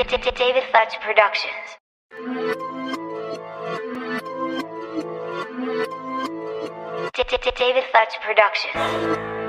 David Fletch Productions. David Fletch Productions.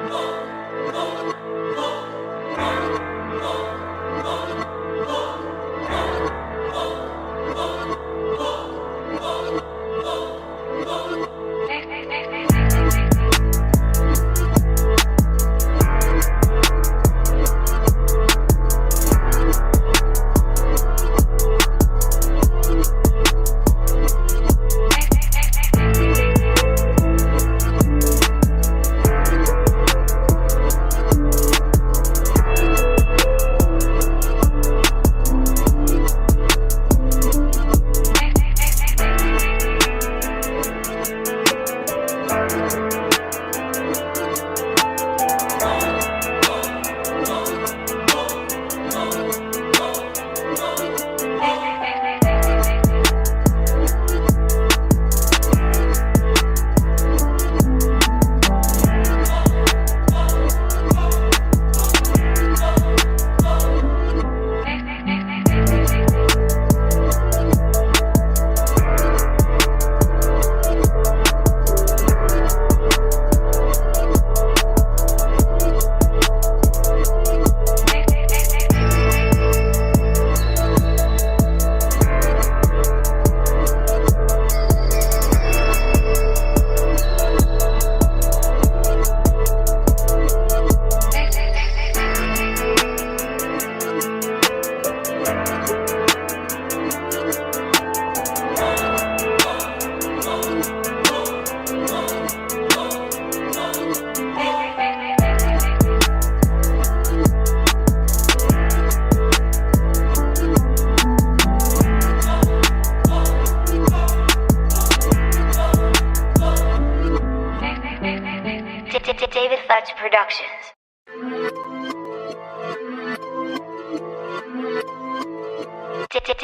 David Fletch Productions.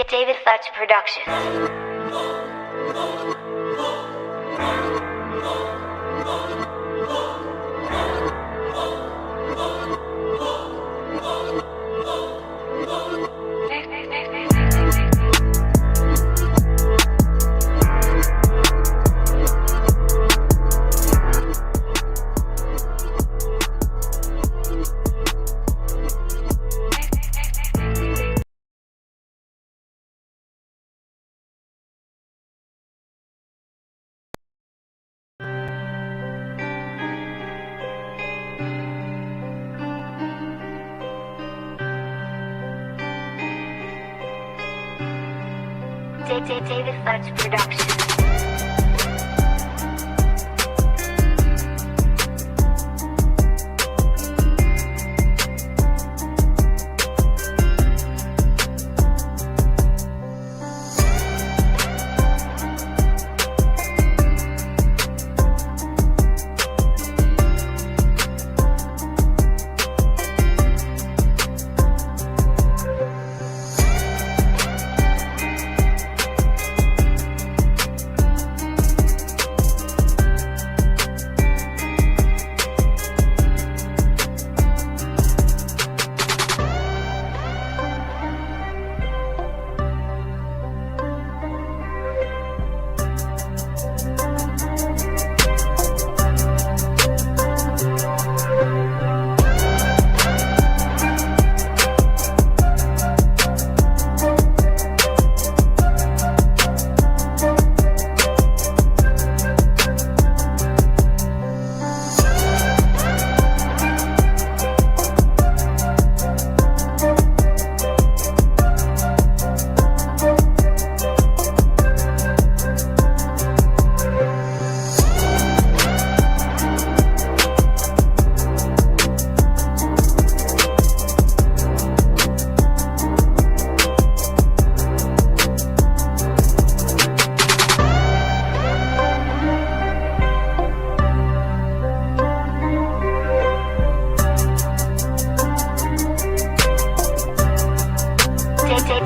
David Fletch Productions. David Fletch Productions.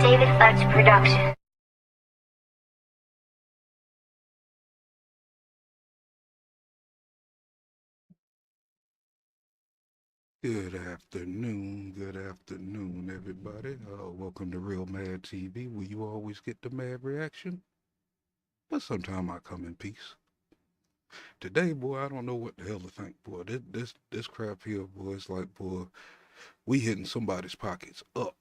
David Fletch Productions. Good afternoon, everybody. Welcome to Real Mad TV, where you always get the mad reaction, but sometimes I come in peace. Today, boy, I don't know what the hell to think, boy. This crap here, boy, it's like, boy, we hitting somebody's pockets up.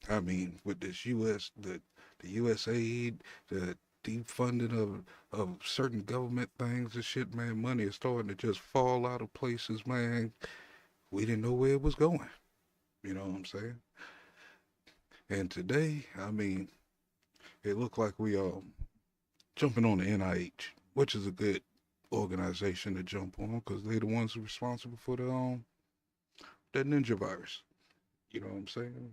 I mean, with this the U.S. aid, the defunding of certain government things and shit, man, money is starting to just fall out of places, man. We didn't know where it was going. You know what I'm saying? And today, I mean, it looked like we jumping on the NIH, which is a good organization to jump on because they're the ones responsible for the that ninja virus. You know what I'm saying?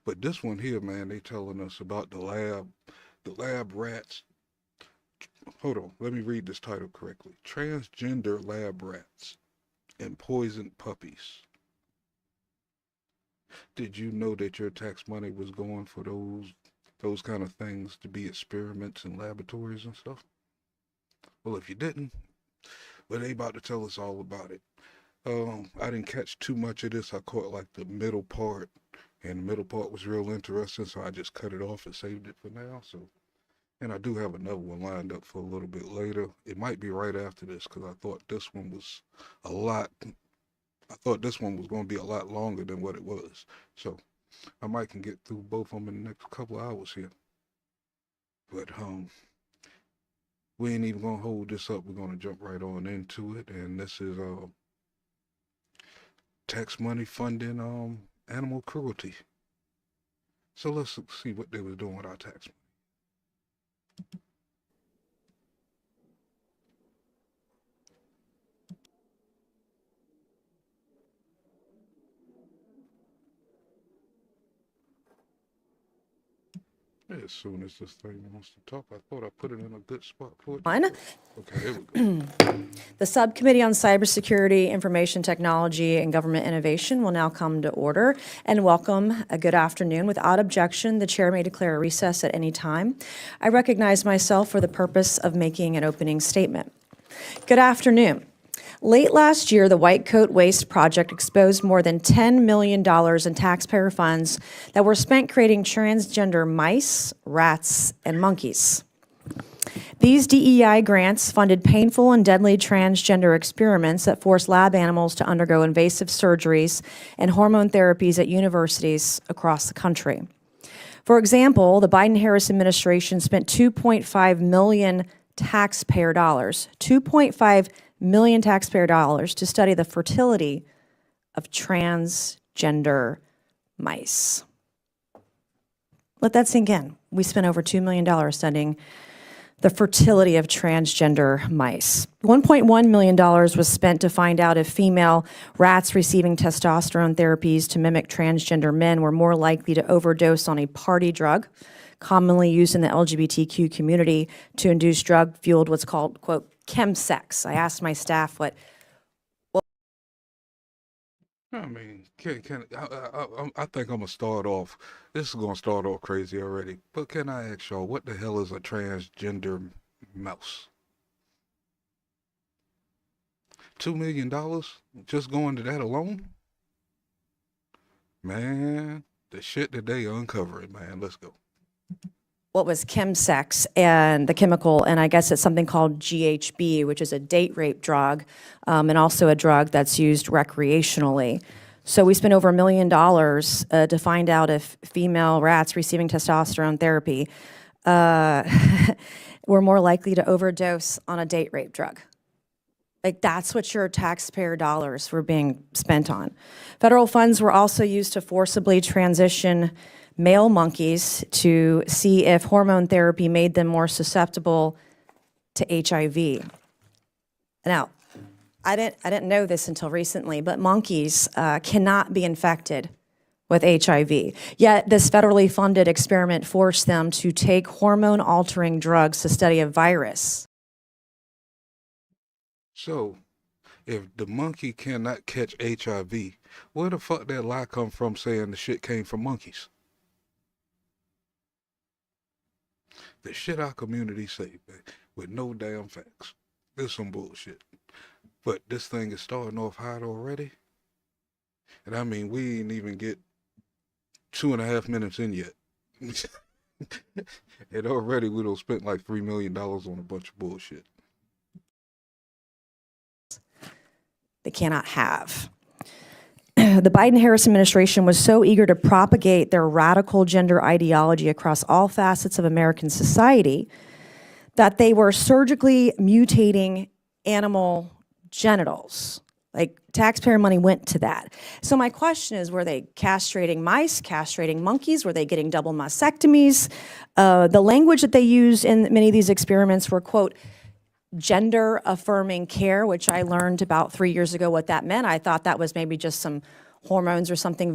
But this one here, man, they telling us about the lab rats. Hold on, let me read this title correctly. Transgender lab rats and poisoned puppies. Did you know that your tax money was going for those kind of things to be experiments in laboratories and stuff? Well, if you didn't, well, they about to tell us all about it. I didn't catch too much of this. I caught like the middle part, and the middle part was real interesting, so I just cut it off and saved it for now. So, and I do have another one lined up for a little bit later. It might be right after this because I thought this one was a lot. I thought this one was going to be a lot longer than what it was. So I might can get through both of them in the next couple of hours here. But we ain't even gonna hold this up. We're gonna jump right on into it, and this is tax money funding animal cruelty. So let's see what they was doing with our tax money. As soon as this thing wants to talk, I thought I put it in a good spot for it. Okay, there we go. The Subcommittee on Cybersecurity, Information Technology, and Government Innovation will now come to order. And welcome, a good afternoon. Without objection, the chair may declare a recess at any time. I recognize myself for the purpose of making an opening statement. Good afternoon. Late last year, the White Coat Waste Project exposed more than $10 million in taxpayer funds that were spent creating transgender mice, rats, and monkeys. These DEI grants funded painful and deadly transgender experiments that forced lab animals to undergo invasive surgeries and hormone therapies at universities across the country. For example, the Biden-Harris administration spent $2.5 million taxpayer dollars, $2.5 million taxpayer dollars to study the fertility of transgender mice. Let that sink in. We spent over $2 million studying the fertility of transgender mice. $1.1 million was spent to find out if female rats receiving testosterone therapies to mimic transgender men were more likely to overdose on a party drug, commonly used in the LGBTQ community to induce drug-fueled what's called, quote, chemsex. I asked my staff what I mean, I think I'm gonna start off. This is gonna start off crazy already. But can I ask y'all, what the hell is a transgender mouse? $2 million just going to that alone? Man, the shit that they uncovering, man. Let's go. what was chemsex and the chemical, and I guess it's something called GHB, which is a date rape drug, and also a drug that's used recreationally. So we spent over $1 million to find out if female rats receiving testosterone therapy were more likely to overdose on a date rape drug. Like, that's what your taxpayer dollars were being spent on. Federal funds were also used to forcibly transition male monkeys to see if hormone therapy made them more susceptible to HIV. Now, I didn't know this until recently, but monkeys cannot be infected with HIV. Yet this federally funded experiment forced them to take hormone-altering drugs to study a virus. So, if the monkey cannot catch HIV, where the fuck that lie come from saying the shit came from monkeys? The shit our community say, man, with no damn facts. This some bullshit. But this thing is starting off hot already. And I mean, we ain't even get 2.5 minutes in yet. And already we done spent like $3 million on a bunch of bullshit. They cannot have. The Biden-Harris administration was so eager to propagate their radical gender ideology across all facets of American society that they were surgically mutating animal genitals. Like, taxpayer money went to that. So my question is, were they castrating mice, castrating monkeys? Were they getting double mastectomies? The language that they used in many of these experiments were, quote, gender-affirming care, which I learned about 3 years ago what that meant. I thought that was maybe just some hormones or something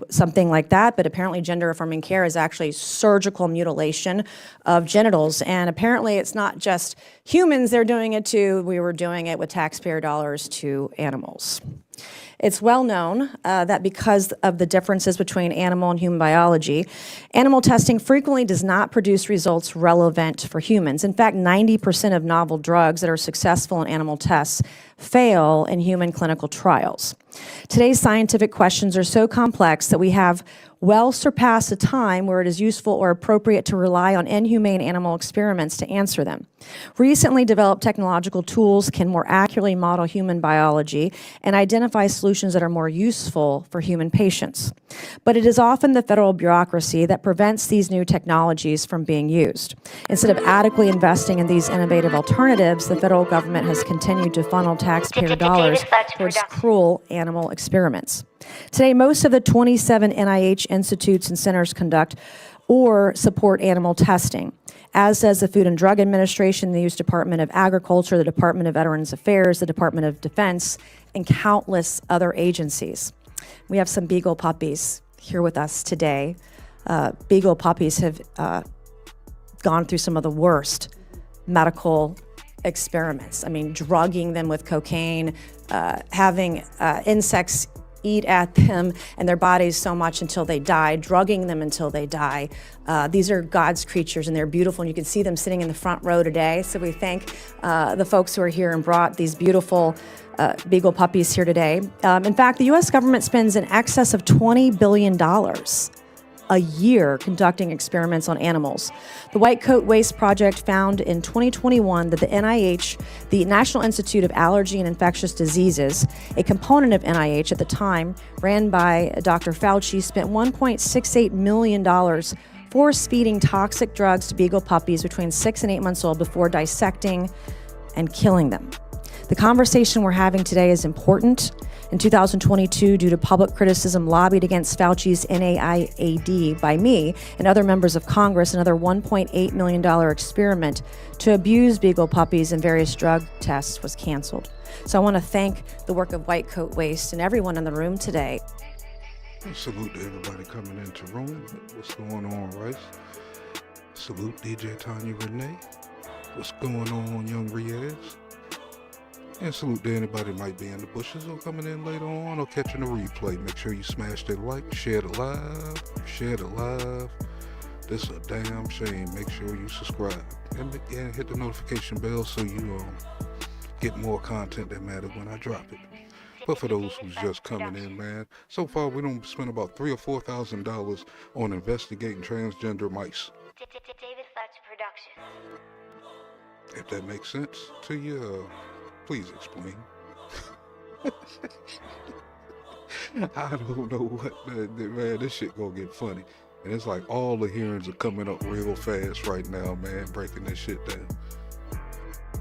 something like that, but apparently gender-affirming care is actually surgical mutilation of genitals. And apparently it's not just humans they're doing it to, we were doing it with taxpayer dollars to animals. It's well known that because of the differences between animal and human biology, animal testing frequently does not produce results relevant for humans. In fact, 90% of novel drugs that are successful in animal tests fail in human clinical trials. Today's scientific questions are so complex that we have well surpassed a time where it is useful or appropriate to rely on inhumane animal experiments to answer them. Recently developed technological tools can more accurately model human biology and identify solutions that are more useful for human patients. But it is often the federal bureaucracy that prevents these new technologies from being used. Instead of adequately investing in these innovative alternatives, the federal government has continued to funnel taxpayer dollars towards cruel animal experiments. Today, most of the 27 NIH institutes and centers conduct or support animal testing, as does the Food and Drug Administration, the U.S. Department of Agriculture, the Department of Veterans Affairs, the Department of Defense, and countless other agencies. We have some beagle puppies here with us today. Beagle puppies have gone through some of the worst medical experiments. I mean, drugging them with cocaine, having insects eat at them and their bodies so much until they die, drugging them until they die. These are God's creatures and they're beautiful, and you can see them sitting in the front row today. So we thank the folks who are here and brought these beautiful beagle puppies here today. In fact, the U.S. government spends in excess of $20 billion a year conducting experiments on animals. The White Coat Waste Project found in 2021 that the NIH, the National Institute of Allergy and Infectious Diseases, a component of NIH at the time, ran by Dr. Fauci, spent $1.68 million force-feeding toxic drugs to beagle puppies between 6 and 8 months old before dissecting and killing them. The conversation we're having today is important. In 2022, due to public criticism lobbied against Fauci's NIAID by me and other members of Congress, another $1.8 million experiment to abuse beagle puppies in various drug tests was canceled. So I want to thank the work of White Coat Waste and everyone in the room today. Salute to everybody coming into the room. What's going on, Rice? Salute DJ Tanya Renee. What's going on, Young Riaz? And salute to anybody that might be in the bushes or coming in later on or catching the replay. Make sure you smash that like, share the live, This a damn shame. Make sure you subscribe and hit the notification bell so you get more content that matters when I drop it. But for those who's just coming in, man, so far we don't spend about $3,000 or $4,000 on investigating transgender mice. David Fudge Productions. If that makes sense to you, please explain. I don't know what, man, this shit gonna get funny. And it's like all the hearings are coming up real fast right now, man, breaking this shit down.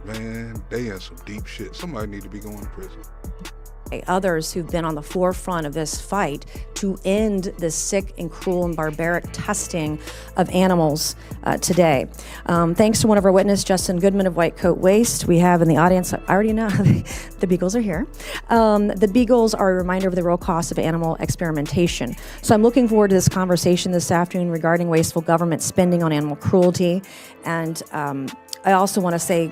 Man, they in some deep shit. Somebody need to be going to prison. Others who've been on the forefront of this fight to end this sick and cruel and barbaric testing of animals today. Thanks to one of our witnesses, Justin Goodman of White Coat Waste. We have in the audience, I already know, the beagles are here. The beagles are a reminder of the real cost of animal experimentation. So I'm looking forward to this conversation this afternoon regarding wasteful government spending on animal cruelty. And I also want to say,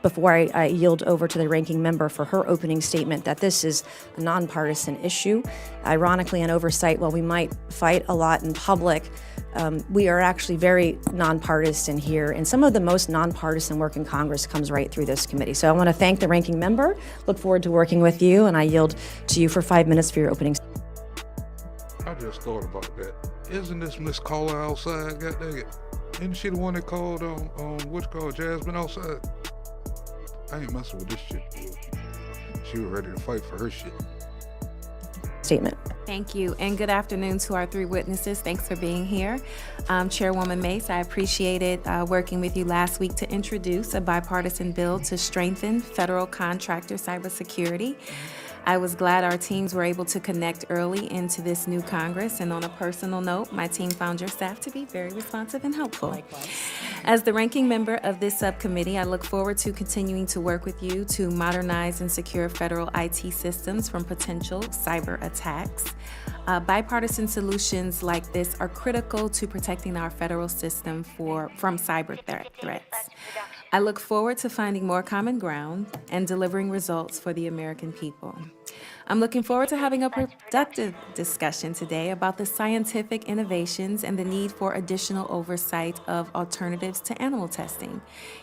before I yield over to the ranking member for her opening statement, that this is a nonpartisan issue. Ironically, in Oversight, while we might fight a lot in public, we are actually very nonpartisan here, and some of the most nonpartisan work in Congress comes right through this committee. So I want to thank the ranking member, look forward to working with you, and I yield to you for 5 minutes for your opening. I just thought about that. Isn't this Miss Caller outside? God dang it. Isn't she the one that called what's called Jasmine outside? I ain't messing with this shit. She was ready to fight for her shit. Statement. Thank you, and good afternoon to our three witnesses. Thanks for being here. Chairwoman Mace, I appreciated working with you last week to introduce a bipartisan bill to strengthen federal contractor cybersecurity. I was glad our teams were able to connect early into this new Congress, and on a personal note, my team found your staff to be very responsive and helpful. Likewise. As the ranking member of this subcommittee, I look forward to continuing to work with you to modernize and secure federal IT systems from potential cyber attacks. Bipartisan solutions like this are critical to protecting our federal system from cyber threats. I look forward to finding more common ground and delivering results for the American people. I'm looking forward to having a productive discussion today about the scientific innovations and the need for additional oversight of alternatives to animal testing.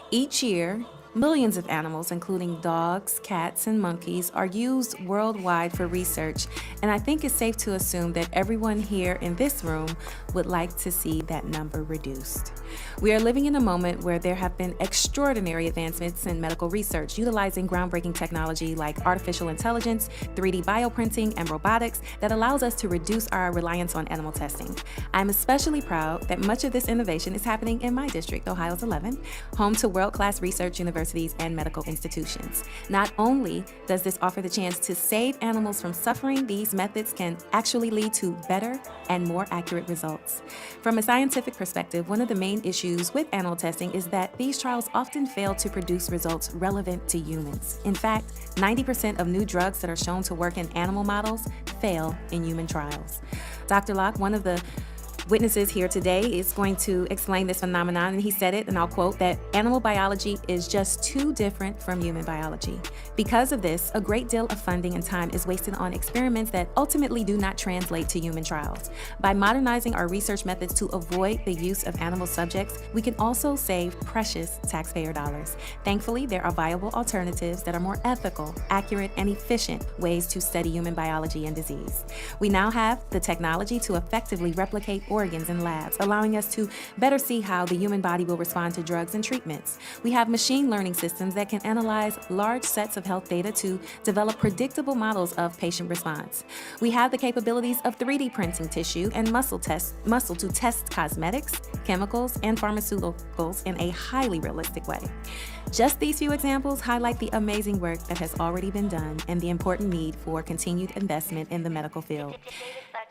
Each year, millions of animals, including dogs, cats, and monkeys, are used worldwide for research, and I think it's safe to assume that everyone here in this room would like to see that number reduced. We are living in a moment where there have been extraordinary advancements in medical research, utilizing groundbreaking technology like artificial intelligence, 3D bioprinting, and robotics that allows us to reduce our reliance on animal testing. I'm especially proud that much of this innovation is happening in my district, Ohio's 11, home to world-class research universities and medical institutions. Not only does this offer the chance to save animals from suffering, these methods can actually lead to better and more accurate results. From a scientific perspective, one of the main issues with animal testing is that these trials often fail to produce results relevant to humans. In fact, 90% of new drugs that are shown to work in animal models fail in human trials. Dr. Locke, one of the witnesses here today, is going to explain this phenomenon, and he said it, and I'll quote, that animal biology is just too different from human biology. Because of this, a great deal of funding and time is wasted on experiments that ultimately do not translate to human trials. By modernizing our research methods to avoid the use of animal subjects, we can also save precious taxpayer dollars. Thankfully, there are viable alternatives that are more ethical, accurate, and efficient ways to study human biology and disease. We now have the technology to effectively replicate organs in labs, allowing us to better see how the human body will respond to drugs and treatments. We have machine learning systems that can analyze large sets of health data to develop predictable models of patient response. We have the capabilities of 3D printing tissue and muscle to test cosmetics, chemicals, and pharmaceuticals in a highly realistic way. Just these few examples highlight the amazing work that has already been done and the important need for continued investment in the medical field.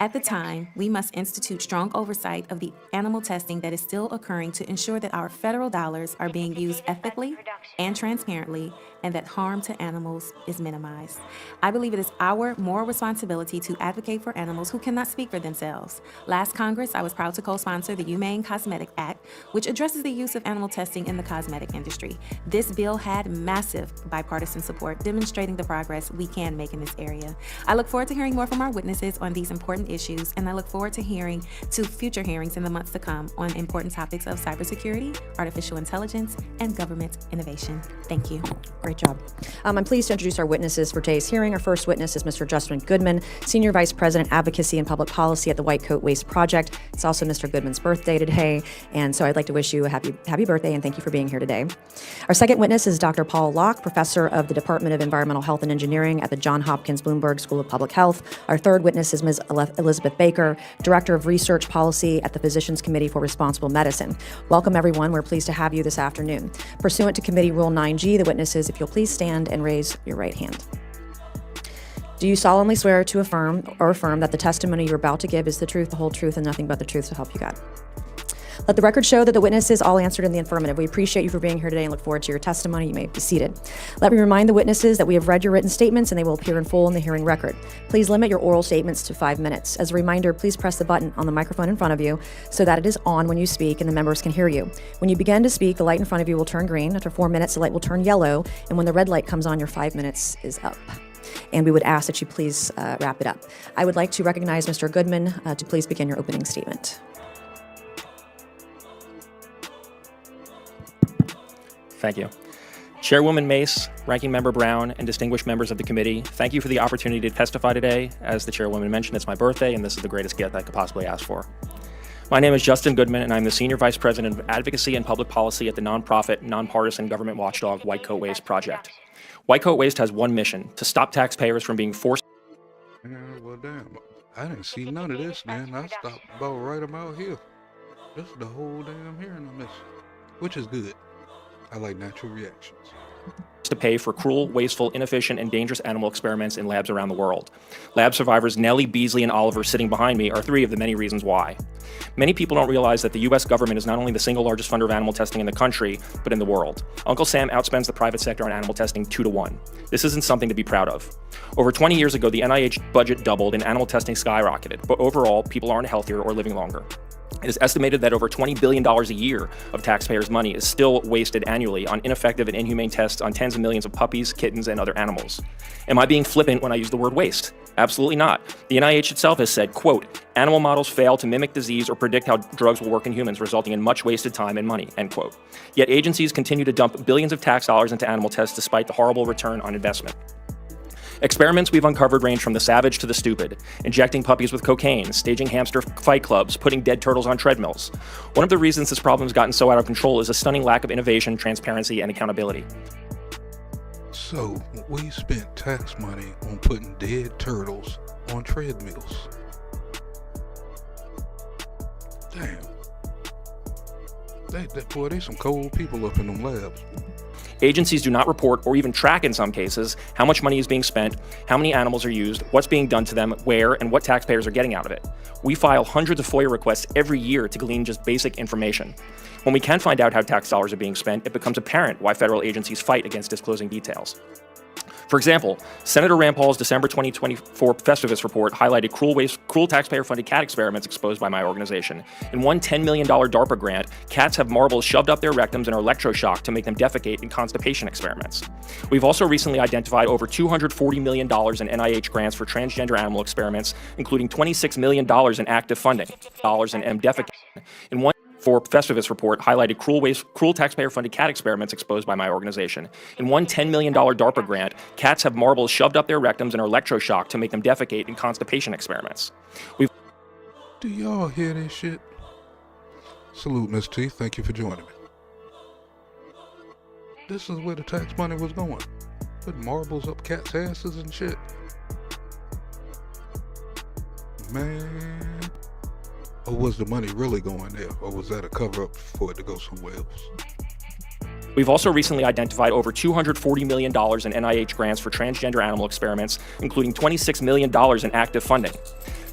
At the time, we must institute strong oversight of the animal testing that is still occurring to ensure that our federal dollars are being used ethically and transparently, and that harm to animals is minimized. I believe it is our moral responsibility to advocate for animals who cannot speak for themselves. Last Congress, I was proud to co-sponsor the Humane Cosmetic Act, which addresses the use of animal testing in the cosmetic industry. This bill had massive bipartisan support, demonstrating the progress we can make in this area. I look forward to hearing more from our witnesses on these important issues, and I look forward to future hearings in the months to come on important topics of cybersecurity, artificial intelligence, and government innovation. Thank you. Great job. I'm pleased to introduce our witnesses for today's hearing. Our first witness is Mr. Justin Goodman, Senior Vice President, Advocacy and Public Policy at the White Coat Waste Project. It's also Mr. Goodman's birthday today, and so I'd like to wish you a happy birthday, and thank you for being here today. Our second witness is Dr. Paul Locke, Professor of the Department of Environmental Health and Engineering at the Johns Hopkins Bloomberg School of Public Health. Our third witness is Ms. Elizabeth Baker, Director of Research Policy at the Physicians Committee for Responsible Medicine. Welcome, everyone. We're pleased to have you this afternoon. Pursuant to Committee Rule 9G, the witnesses, if you'll please stand and raise your right hand. Do you solemnly swear to affirm that the testimony you're about to give is the truth, the whole truth, and nothing but the truth, so help you God? Let the record show that the witnesses all answered in the affirmative. We appreciate you for being here today and look forward to your testimony. You may be seated. Let me remind the witnesses that we have read your written statements and they will appear in full in the hearing record. Please limit your oral statements to 5 minutes. As a reminder, please press the button on the microphone in front of you so that it is on when you speak and the members can hear you. When you begin to speak, the light in front of you will turn green. After 4 minutes, the light will turn yellow. And when the red light comes on, your 5 minutes is up. And we would ask that you please wrap it up. I would like to recognize Mr. Goodman to please begin your opening statement. Thank you. Chairwoman Mace, Ranking Member Brown, and distinguished members of the committee, thank you for the opportunity to testify today. As the chairwoman mentioned, it's my birthday, and this is the greatest gift I could possibly ask for. My name is Justin Goodman, and I'm the Senior Vice President of Advocacy and Public Policy at the nonprofit, nonpartisan government watchdog White Coat Waste Project. White Coat Waste has one mission: to stop taxpayers from being forced. Yeah, well, damn. I didn't see none of this, man. I stopped about right about here. This is the whole damn hearing I missed, which is good. I like natural reactions. To pay for cruel, wasteful, inefficient, and dangerous animal experiments in labs around the world. Lab survivors Nellie, Beasley, and Oliver sitting behind me are three of the many reasons why. Many people don't realize that the U.S. government is not only the single largest funder of animal testing in the country, but in the world. Uncle Sam outspends the private sector on animal testing 2-to-1. This isn't something to be proud of. Over 20 years ago, the NIH budget doubled and animal testing skyrocketed, but overall, people aren't healthier or living longer. It is estimated that over $20 billion a year of taxpayers' money is still wasted annually on ineffective and inhumane tests on tens of millions of puppies, kittens, and other animals. Am I being flippant when I use the word waste? Absolutely not. The NIH itself has said, quote, "Animal models fail to mimic disease or predict how drugs will work in humans, resulting in much wasted time and money," end quote. Yet agencies continue to dump billions of tax dollars into animal tests despite the horrible return on investment. Experiments we've uncovered range from the savage to the stupid: injecting puppies with cocaine, staging hamster fight clubs, putting dead turtles on treadmills. One of the reasons this problem has gotten so out of control is a stunning lack of innovation, transparency, and accountability. So, we spent tax money on putting dead turtles on treadmills. Damn. They some cold people up in them labs. Agencies do not report or even track, in some cases, how much money is being spent, how many animals are used, what's being done to them, where, and what taxpayers are getting out of it. We file hundreds of FOIA requests every year to glean just basic information. When we can find out how tax dollars are being spent, it becomes apparent why federal agencies fight against disclosing details. For example, Senator Rand Paul's December 2024 Festivus report highlighted cruel taxpayer-funded cat experiments exposed by my organization. In one $10 million DARPA grant, cats have marbles shoved up their rectums and are electroshocked to make them defecate in constipation experiments. We've also recently identified over $240 million in NIH grants for transgender animal experiments, including $26 million in active funding, dollars in defecate. In one Festivus report highlighted cruel taxpayer-funded cat experiments exposed by my organization. In one $10 million DARPA grant, cats have marbles shoved up their rectums and are electroshocked to make them defecate in constipation experiments. Do y'all hear this shit? Salute, Miss T. Thank you for joining me. This is where the tax money was going. Putting marbles up cats' asses and shit. Man. Or was the money really going there? Or was that a cover-up for it to go somewhere else? We've also recently identified over $240 million in NIH grants for transgender animal experiments, including $26 million in active funding.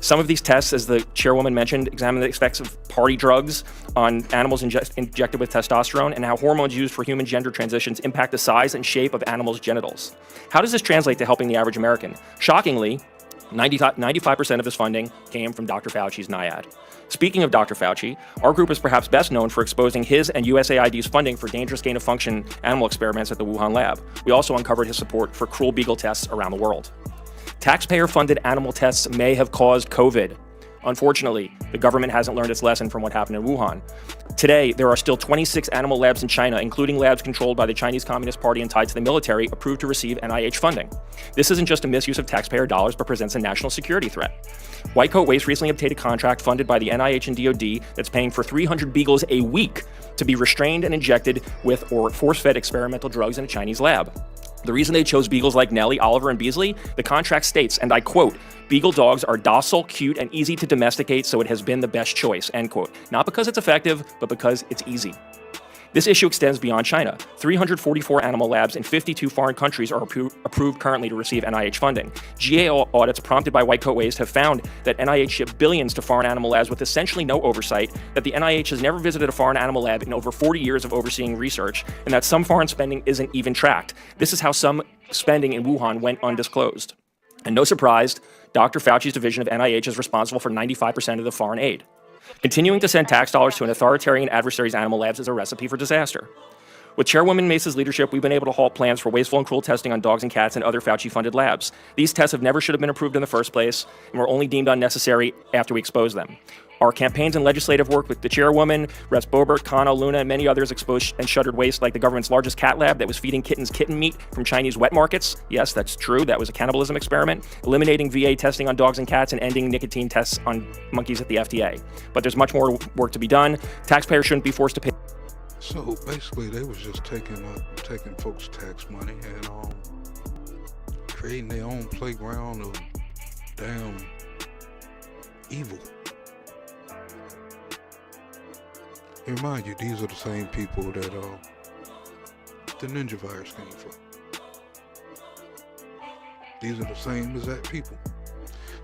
Some of these tests, as the chairwoman mentioned, examine the effects of party drugs on animals injected with testosterone and how hormones used for human gender transitions impact the size and shape of animals' genitals. How does this translate to helping the average American? Shockingly, 95% of this funding came from Dr. Fauci's NIAID. Speaking of Dr. Fauci, our group is perhaps best known for exposing his and USAID's funding for dangerous gain-of-function animal experiments at the Wuhan lab. We also uncovered his support for cruel beagle tests around the world. Taxpayer-funded animal tests may have caused COVID. Unfortunately, the government hasn't learned its lesson from what happened in Wuhan. Today, there are still 26 animal labs in China, including labs controlled by the Chinese Communist Party and tied to the military, approved to receive NIH funding. This isn't just a misuse of taxpayer dollars, but presents a national security threat. White Coat Waste recently obtained a contract funded by the NIH and DoD that's paying for 300 beagles a week to be restrained and injected with or force-fed experimental drugs in a Chinese lab. The reason they chose beagles like Nellie, Oliver, and Beasley, the contract states, and I quote, "Beagle dogs are docile, cute, and easy to domesticate, so it has been the best choice," end quote. Not because it's effective, but because it's easy. This issue extends beyond China. 344 animal labs in 52 foreign countries are approved currently to receive NIH funding. GAO audits prompted by White Coat Waste have found that NIH shipped billions to foreign animal labs with essentially no oversight, that the NIH has never visited a foreign animal lab in over 40 years of overseeing research, and that some foreign spending isn't even tracked. This is how some spending in Wuhan went undisclosed. And no surprise, Dr. Fauci's division of NIH is responsible for 95% of the foreign aid. Continuing to send tax dollars to an authoritarian adversary's animal labs is a recipe for disaster. With Chairwoman Mace's leadership, we've been able to halt plans for wasteful and cruel testing on dogs and cats and other Fauci-funded labs. These tests have never should have been approved in the first place and were only deemed unnecessary after we exposed them. Our campaigns and legislative work with the Chairwoman, Reps Boebert, Kano, Luna, and many others exposed and shuttered waste like the government's largest cat lab that was feeding kittens kitten meat from Chinese wet markets. Yes, that's true. That was a cannibalism experiment. Eliminating VA testing on dogs and cats and ending nicotine tests on monkeys at the FDA. But there's much more work to be done. Taxpayers shouldn't be forced to pay. So basically, they was just taking folks' tax money and creating their own playground of damn evil. And mind you, these are the same people that the ninja virus came from. These are the same exact people.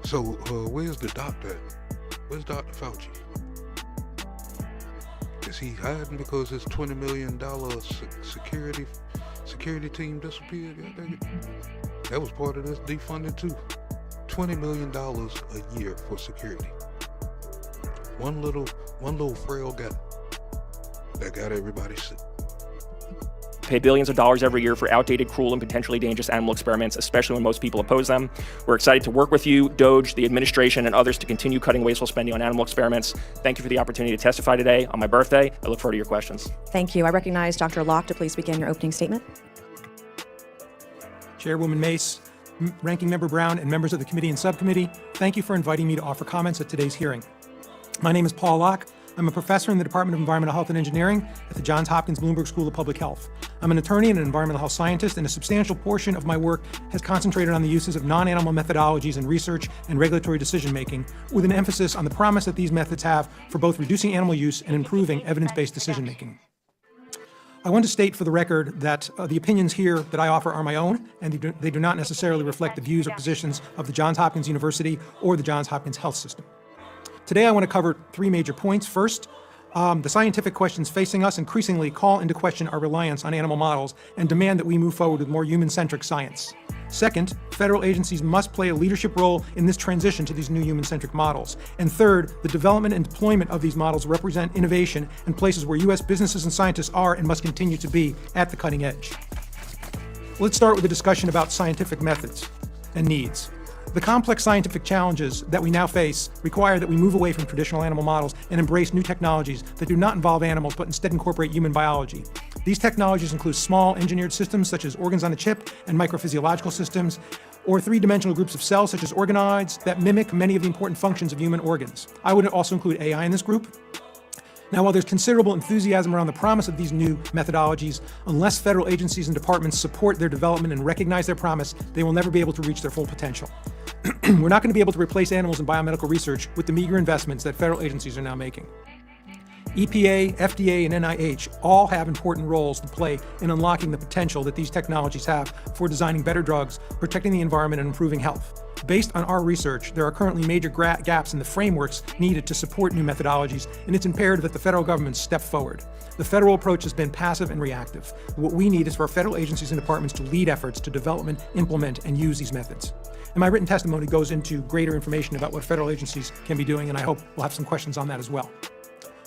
So where's the doctor at? Where's Dr. Fauci? Is he hiding because his $20 million security team disappeared? That was part of this defunding too. $20 million a year for security. One little frail guy that got everybody sick. Pay billions of dollars every year for outdated, cruel, and potentially dangerous animal experiments, especially when most people oppose them. We're excited to work with you, DOJ, the administration, and others to continue cutting wasteful spending on animal experiments. Thank you for the opportunity to testify today on my birthday. I look forward to your questions. Thank you. I recognize Dr. Locke to please begin your opening statement. Chairwoman Mace, Ranking Member Brown, and members of the committee and subcommittee, thank you for inviting me to offer comments at today's hearing. My name is Paul Locke. I'm a professor in the Department of Environmental Health and Engineering at the Johns Hopkins Bloomberg School of Public Health. I'm an attorney and an environmental health scientist, and a substantial portion of my work has concentrated on the uses of non-animal methodologies in research and regulatory decision-making, with an emphasis on the promise that these methods have for both reducing animal use and improving evidence-based decision-making. I want to state for the record that the opinions here that I offer are my own, and they do not necessarily reflect the views or positions of the Johns Hopkins University or the Johns Hopkins Health System. Today, I want to cover three major points. First, the scientific questions facing us increasingly call into question our reliance on animal models and demand that we move forward with more human-centric science. Second, federal agencies must play a leadership role in this transition to these new human-centric models. And third, the development and deployment of these models represent innovation and places where U.S. businesses and scientists are and must continue to be at the cutting edge. Let's start with a discussion about scientific methods and needs. The complex scientific challenges that we now face require that we move away from traditional animal models and embrace new technologies that do not involve animals but instead incorporate human biology. These technologies include small engineered systems such as organs on a chip and microphysiological systems, or three-dimensional groups of cells such as organoids that mimic many of the important functions of human organs. I would also include AI in this group. Now, while there's considerable enthusiasm around the promise of these new methodologies, unless federal agencies and departments support their development and recognize their promise, they will never be able to reach their full potential. We're not going to be able to replace animals in biomedical research with the meager investments that federal agencies are now making. EPA, FDA, and NIH all have important roles to play in unlocking the potential that these technologies have for designing better drugs, protecting the environment, and improving health. Based on our research, there are currently major gaps in the frameworks needed to support new methodologies, and it's imperative that the federal government step forward. The federal approach has been passive and reactive. What we need is for our federal agencies and departments to lead efforts to development, implement, and use these methods. And my written testimony goes into greater information about what federal agencies can be doing, and I hope we'll have some questions on that as well.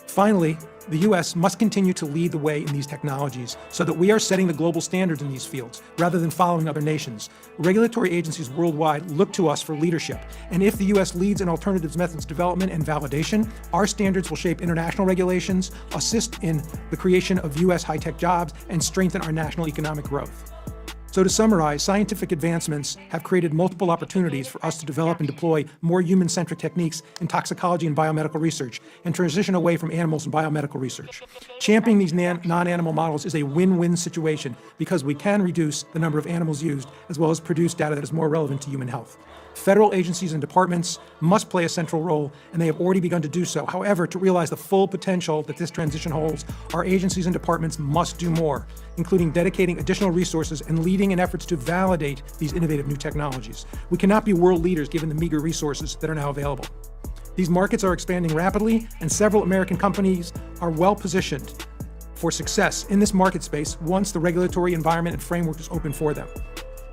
Finally, the U.S. must continue to lead the way in these technologies so that we are setting the global standards in these fields rather than following other nations. Regulatory agencies worldwide look to us for leadership, and if the U.S. leads in alternatives methods development and validation, our standards will shape international regulations, assist in the creation of U.S. high-tech jobs, and strengthen our national economic growth. So to summarize, scientific advancements have created multiple opportunities for us to develop and deploy more human-centric techniques in toxicology and biomedical research and transition away from animals in biomedical research. Championing these non-animal models is a win-win situation because we can reduce the number of animals used as well as produce data that is more relevant to human health. Federal agencies and departments must play a central role, and they have already begun to do so. However, to realize the full potential that this transition holds, our agencies and departments must do more, including dedicating additional resources and leading in efforts to validate these innovative new technologies. We cannot be world leaders given the meager resources that are now available. These markets are expanding rapidly, and several American companies are well positioned for success in this market space once the regulatory environment and framework is open for them.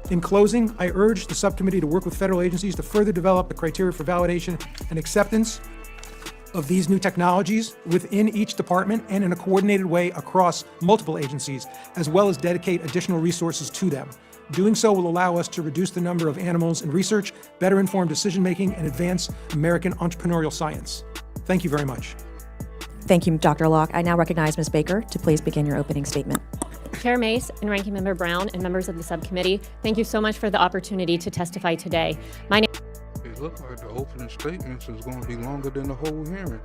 In closing, I urge the subcommittee to work with federal agencies to further develop the criteria for validation and acceptance of these new technologies within each department and in a coordinated way across multiple agencies, as well as dedicate additional resources to them. Doing so will allow us to reduce the number of animals in research, better inform decision-making, and advance American entrepreneurial science. Thank you very much. Thank you, Dr. Locke. I now recognize Ms. Baker to please begin your opening statement. Chair Mace and Ranking Member Brown and members of the subcommittee, thank you so much for the opportunity to testify today. My name It looks like the opening statements is going to be longer than the whole hearing.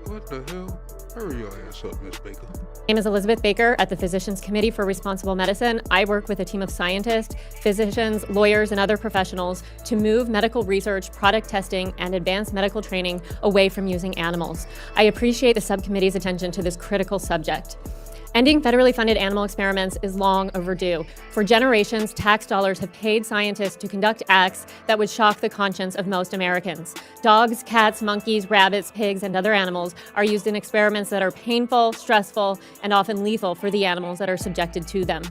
What the hell? Hurry your ass up, Miss Baker. is Elizabeth Baker at the Physicians Committee for Responsible Medicine. I work with a team of scientists, physicians, lawyers, and other professionals to move medical research, product testing, and advanced medical training away from using animals. I appreciate the subcommittee's attention to this critical subject. Ending federally funded animal experiments is long overdue. For generations, tax dollars have paid scientists to conduct acts that would shock the conscience of most Americans. Dogs, cats, monkeys, rabbits, pigs, and other animals are used in experiments that are painful, stressful, and often lethal for the animals that are subjected to them.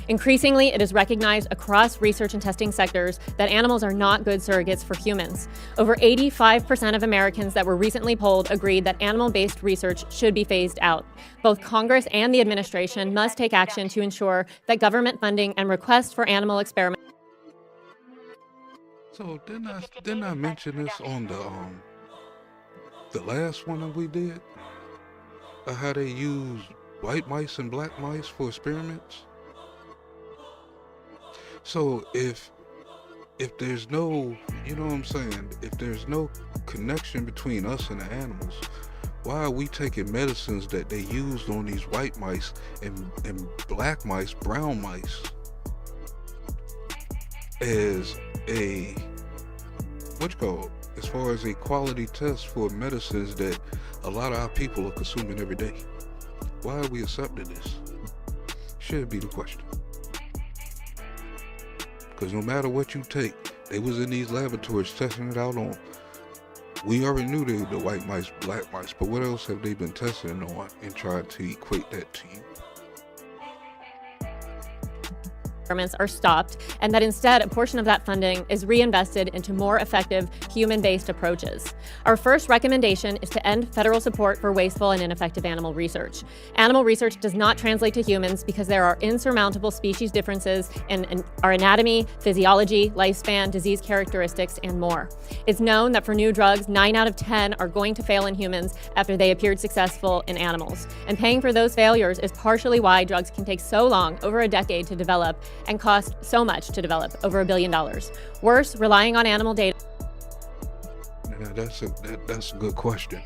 Increasingly, it is recognized across research and testing sectors that animals are not good surrogates for humans. Over 85% of Americans that were recently polled agreed that animal-based research should be phased out. Both Congress and the administration must take action to ensure that government funding and requests for animal experiments. So didn't I mention this on the last one that we did? How they use white mice and black mice for experiments? So if there's no, you know what I'm saying, if there's no connection between us and the animals, why are we taking medicines that they used on these white mice and black mice, brown mice, as a, as far as a quality test for medicines that a lot of our people are consuming every day? Why are we accepting this? Should be the question. Because no matter what you take, they was in these laboratories testing it out on. We already knew the white mice, black mice, but what else have they been testing on and trying to equate that to you? Experiments are stopped, and that instead a portion of that funding is reinvested into more effective human-based approaches. Our first recommendation is to end federal support for wasteful and ineffective animal research. Animal research does not translate to humans because there are insurmountable species differences in our anatomy, physiology, lifespan, disease characteristics, and more. It's known that for new drugs, 9 out of 10 are going to fail in humans after they appeared successful in animals. And paying for those failures is partially why drugs can take so long, over a decade, to develop and cost so much to develop, over $1 billion. Worse, relying on animal data. Yeah, that's a good question.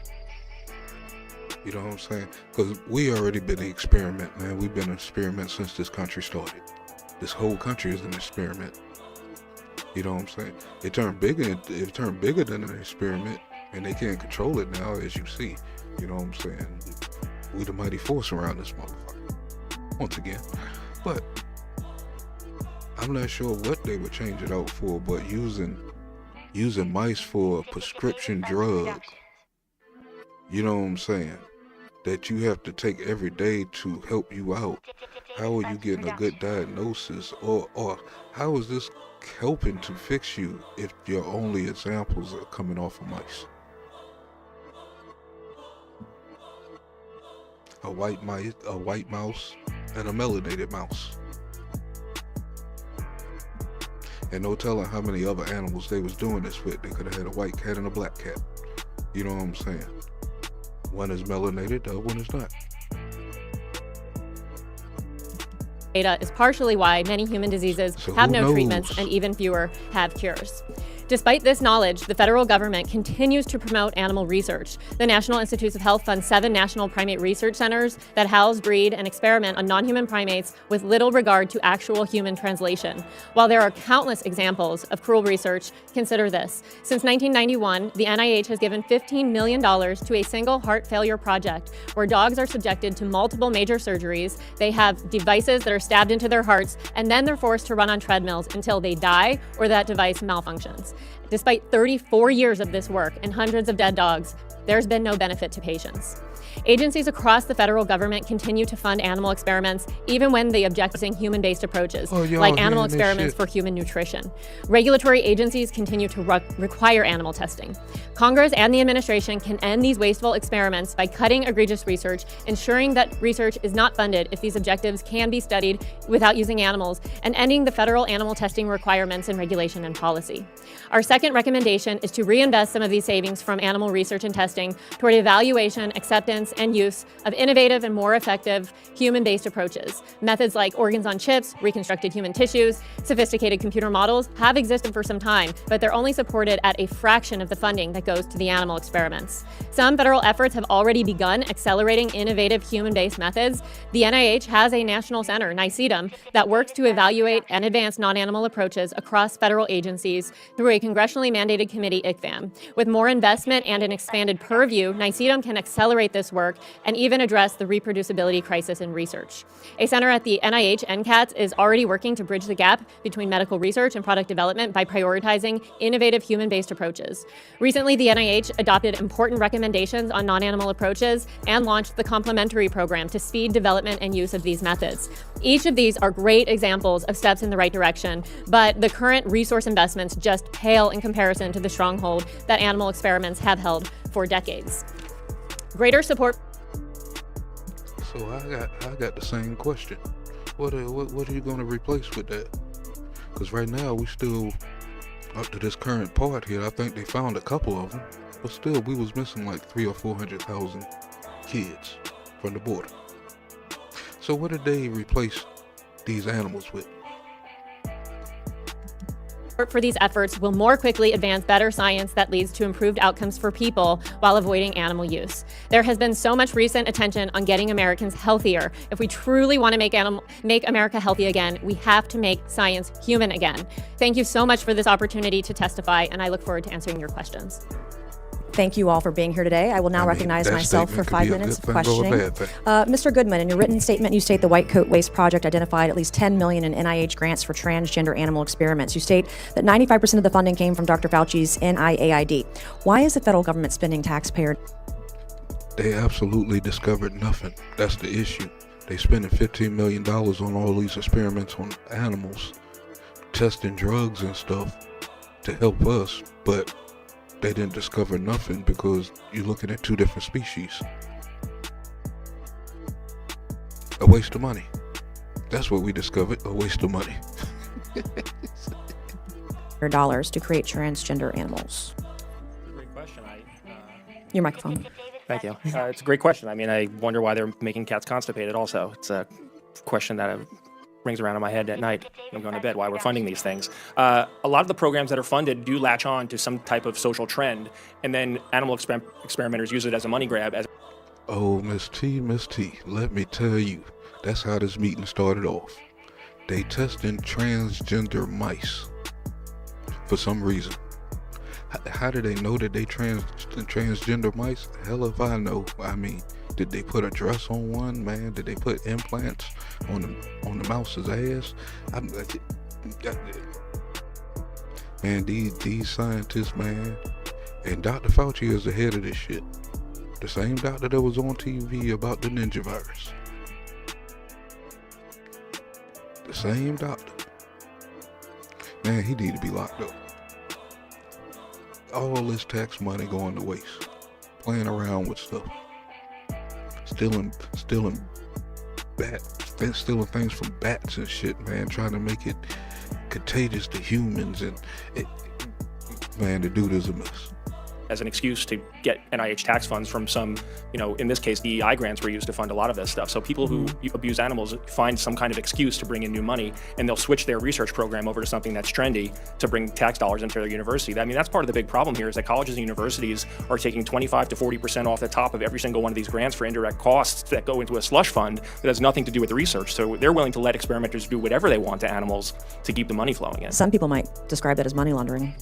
You know what I'm saying? Because we already been an experiment, man. We've been an experiment since this country started. This whole country is an experiment. You know what I'm saying? It turned bigger than an experiment, and they can't control it now, as you see. You know what I'm saying? We the mighty force around this motherfucker. Once again. But I'm not sure what they would change it out for, but using mice for a prescription drug, you know what I'm saying, that you have to take every day to help you out. How are you getting a good diagnosis? Or how is this helping to fix you if your only examples are coming off of mice? A white mouse, and a melanated mouse. And no telling how many other animals they was doing this with. They could have had a white cat and a black cat. You know what I'm saying? One is melanated, the other one is not. Data is partially why many human diseases have no treatments and even fewer have cures. Despite this knowledge, the federal government continues to promote animal research. The National Institutes of Health funds 7 national primate research centers that house, breed, and experiment on non-human primates with little regard to actual human translation. While there are countless examples of cruel research, consider this. Since 1991, the NIH has given $15 million to a single heart failure project where dogs are subjected to multiple major surgeries. They have devices that are stabbed into their hearts, and then they're forced to run on treadmills until they die or that device malfunctions. Despite 34 years of this work and hundreds of dead dogs, there's been no benefit to patients. Agencies across the federal government continue to fund animal experiments even when the objective is human-based approaches, like animal experiments for human nutrition. Regulatory agencies continue to require animal testing. Congress and the administration can end these wasteful experiments by cutting egregious research, ensuring that research is not funded if these objectives can be studied without using animals, and ending the federal animal testing requirements in regulation and policy. Our second recommendation is to reinvest some of these savings from animal research and testing toward evaluation, acceptance, and use of innovative and more effective human-based approaches. Methods like organs on chips, reconstructed human tissues, sophisticated computer models have existed for some time, but they're only supported at a fraction of the funding that goes to the animal experiments. Some federal efforts have already begun accelerating innovative human-based methods. The NIH has a national center, NICEDM, that works to evaluate and advance non-animal approaches across federal agencies through a congressionally mandated committee, ICFAM. With more investment and an expanded purview, NICEDM can accelerate this work and even address the reproducibility crisis in research. A center at the NIH NCATS is already working to bridge the gap between medical research and product development by prioritizing innovative human-based approaches. Recently, the NIH adopted important recommendations on non-animal approaches and launched the complementary program to speed development and use of these methods. Each of these are great examples of steps in the right direction, but the current resource investments just pale in comparison to the stronghold that animal experiments have held for decades. Greater support. So I got the same question. What are you going to replace with that? Because right now we still up to this current part here. I think they found a couple of them, but still we was missing like 300,000 or 400,000 kids from the border. So what did they replace these animals with? For these efforts will more quickly advance better science that leads to improved outcomes for people while avoiding animal use. There has been so much recent attention on getting Americans healthier. If we truly want to make America healthy again, we have to make science human again. Thank you so much for this opportunity to testify, and I look forward to answering your questions. Thank you all for being here today. I will now recognize myself for 5 minutes of questioning. Mr. Goodman, in your written statement, you state the White Coat Waste Project identified at least $10 million in NIH grants for transgender animal experiments. You state that 95% of the funding came from Dr. Fauci's NIAID. Why is the federal government spending taxpayer? They absolutely discovered nothing. That's the issue. They spending $15 million on all these experiments on animals, testing drugs and stuff to help us, but they didn't discover nothing because you're looking at two different species. A waste of money. That's what we discovered, a waste of money. Dollars to create transgender animals. Great question. Your microphone. Thank you. It's a great question. I mean, I wonder why they're making cats constipated also. It's a question that rings around in my head at night when I'm going to bed, why we're funding these things. A lot of the programs that are funded do latch on to some type of social trend, and then animal experimenters use it as a money grab. Oh, Miss T, let me tell you, that's how this meeting started off. They testing transgender mice for some reason. How do they know that they transgender mice? Hell if I know. I mean, did they put a dress on one, man? Did they put implants on the mouse's ass? Man, these scientists, man, and Dr. Fauci is the head of this shit. The same doctor that was on TV about the ninja virus. The same doctor. Man, he need to be locked up. All this tax money going to waste. Playing around with stuff. Stealing things from bats and shit, man. Trying to make it contagious to humans, and man, the dude is a mess. As an excuse to get NIH tax funds from some, in this case, DEI grants were used to fund a lot of this stuff. So people who abuse animals find some kind of excuse to bring in new money, and they'll switch their research program over to something that's trendy to bring tax dollars into their university. I mean, that's part of the big problem here is that colleges and universities are taking 25 to 40% off the top of every single one of these grants for indirect costs that go into a slush fund that has nothing to do with research. So they're willing to let experimenters do whatever they want to animals to keep the money flowing in. Some people might describe that as money laundering.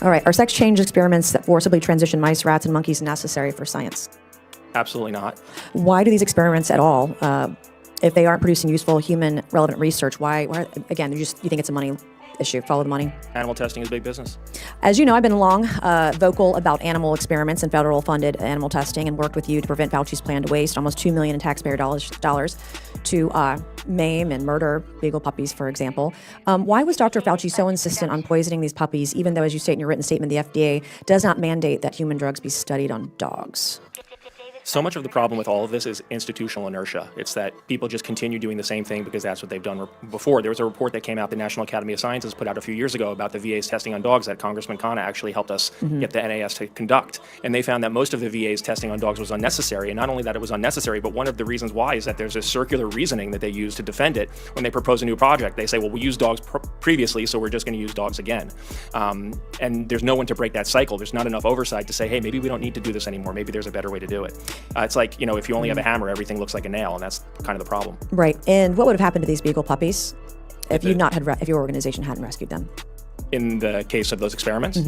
All right, are sex change experiments that forcibly transition mice, rats, and monkeys necessary for science? Absolutely not. Why do these experiments at all, if they aren't producing useful human relevant research, why again, you think it's a money issue? Follow the money. Animal testing is big business. As you know, I've been long vocal about animal experiments and federal-funded animal testing, and worked with you to prevent Fauci's plan to waste almost $2 million in taxpayer dollars to maim and murder beagle puppies, for example. Why was Dr. Fauci so insistent on poisoning these puppies, even though, as you state in your written statement, the FDA does not mandate that human drugs be studied on dogs? So much of the problem with all of this is institutional inertia. It's that people just continue doing the same thing because that's what they've done before. There was a report that came out the National Academy of Sciences put out a few years ago about the VA's testing on dogs that Congressman Khanna actually helped us get the NAS to conduct. And they found that most of the VA's testing on dogs was unnecessary. And not only that it was unnecessary, but one of the reasons why is that there's a circular reasoning that they use to defend it. When they propose a new project, they say, well, we used dogs previously, so we're just going to use dogs again. And there's no one to break that cycle. There's not enough oversight to say, hey, maybe we don't need to do this anymore. Maybe there's a better way to do it. It's like, you know, if you only have a hammer, everything looks like a nail, and that's kind of the problem. Right. And what would have happened to these beagle puppies if if your organization hadn't rescued them? In the case of those experiments,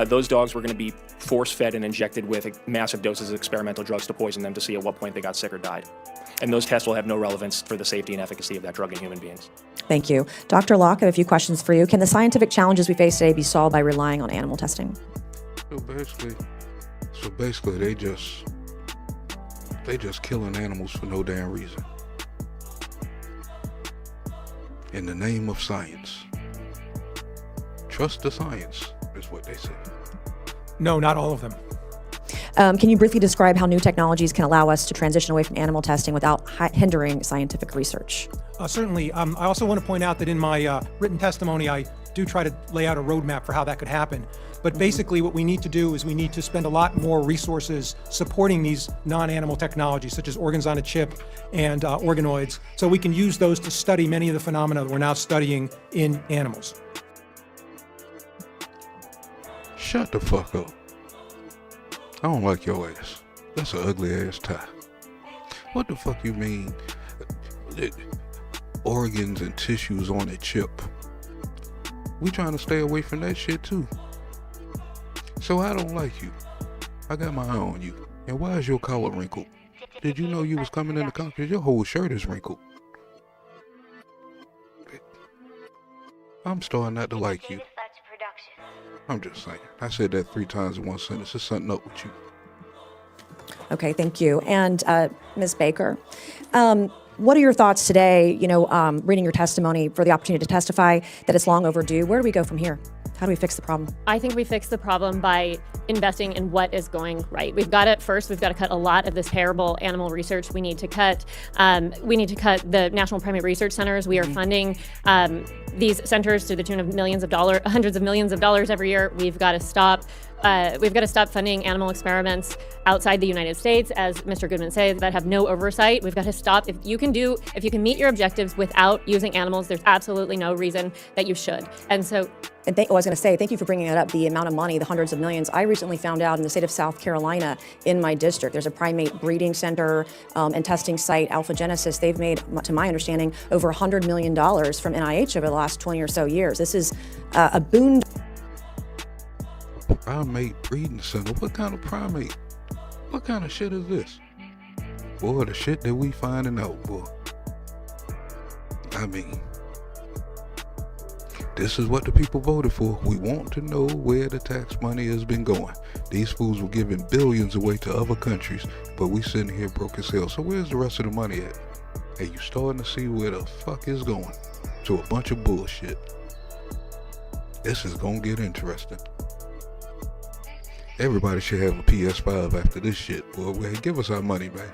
those dogs were going to be force-fed and injected with massive doses of experimental drugs to poison them to see at what point they got sick or died. And those tests will have no relevance for the safety and efficacy of that drug in human beings. Thank you. Dr. Locke, I have a few questions for you. Can the scientific challenges we face today be solved by relying on animal testing? So basically, they just killing animals for no damn reason. In the name of science. Trust the science, is what they say. No, not all of them. Can you briefly describe how new technologies can allow us to transition away from animal testing without hindering scientific research? Certainly. I also want to point out that in my written testimony, I do try to lay out a roadmap for how that could happen. But basically what we need to do is we need to spend a lot more resources supporting these non-animal technologies, such as organs on a chip and organoids, so we can use those to study many of the phenomena that we're now studying in animals. Shut the fuck up. I don't like your ass. That's an ugly ass tie. What the fuck you mean? Organs and tissues on a chip. We trying to stay away from that shit too. So I don't like you. I got my eye on you. And why is your collar wrinkled? Did you know you was coming in the country? Your whole shirt is wrinkled. I'm starting not to like you. I'm just saying. I said that 3 times in one sentence. There's something up with you. Okay, thank you. And Ms. Baker, what are your thoughts today, reading your testimony, for the opportunity to testify that it's long overdue? Where do we go from here? How do we fix the problem? I think we fix the problem by investing in what is going right. We've got to cut a lot of this terrible animal research. We need to cut the National Primate Research Centers. We are funding these centers to the tune of hundreds of millions of dollars every year. We've got to stop funding animal experiments outside the United States, as Mr. Goodman said, that have no oversight. We've got to stop. If you can meet your objectives without using animals, there's absolutely no reason that you should. And so. I was going to say, thank you for bringing that up, the amount of money, the hundreds of millions. I recently found out in the state of South Carolina, in my district, there's a primate breeding center and testing site, Alpha Genesis. They've made, to my understanding, over $100 million from NIH over the last 20 or so years. This is a boon. Primate breeding center? What kind of primate? What kind of shit is this? Boy, the shit that we finding out, boy. I mean, this is what the people voted for. We want to know where the tax money has been going. These fools were giving billions away to other countries, but we sitting here broke as hell. So where's the rest of the money at? Hey, you starting to see where the fuck is going? To a bunch of bullshit. This is gonna get interesting. Everybody should have a PS5 after this shit. Boy, give us our money, man.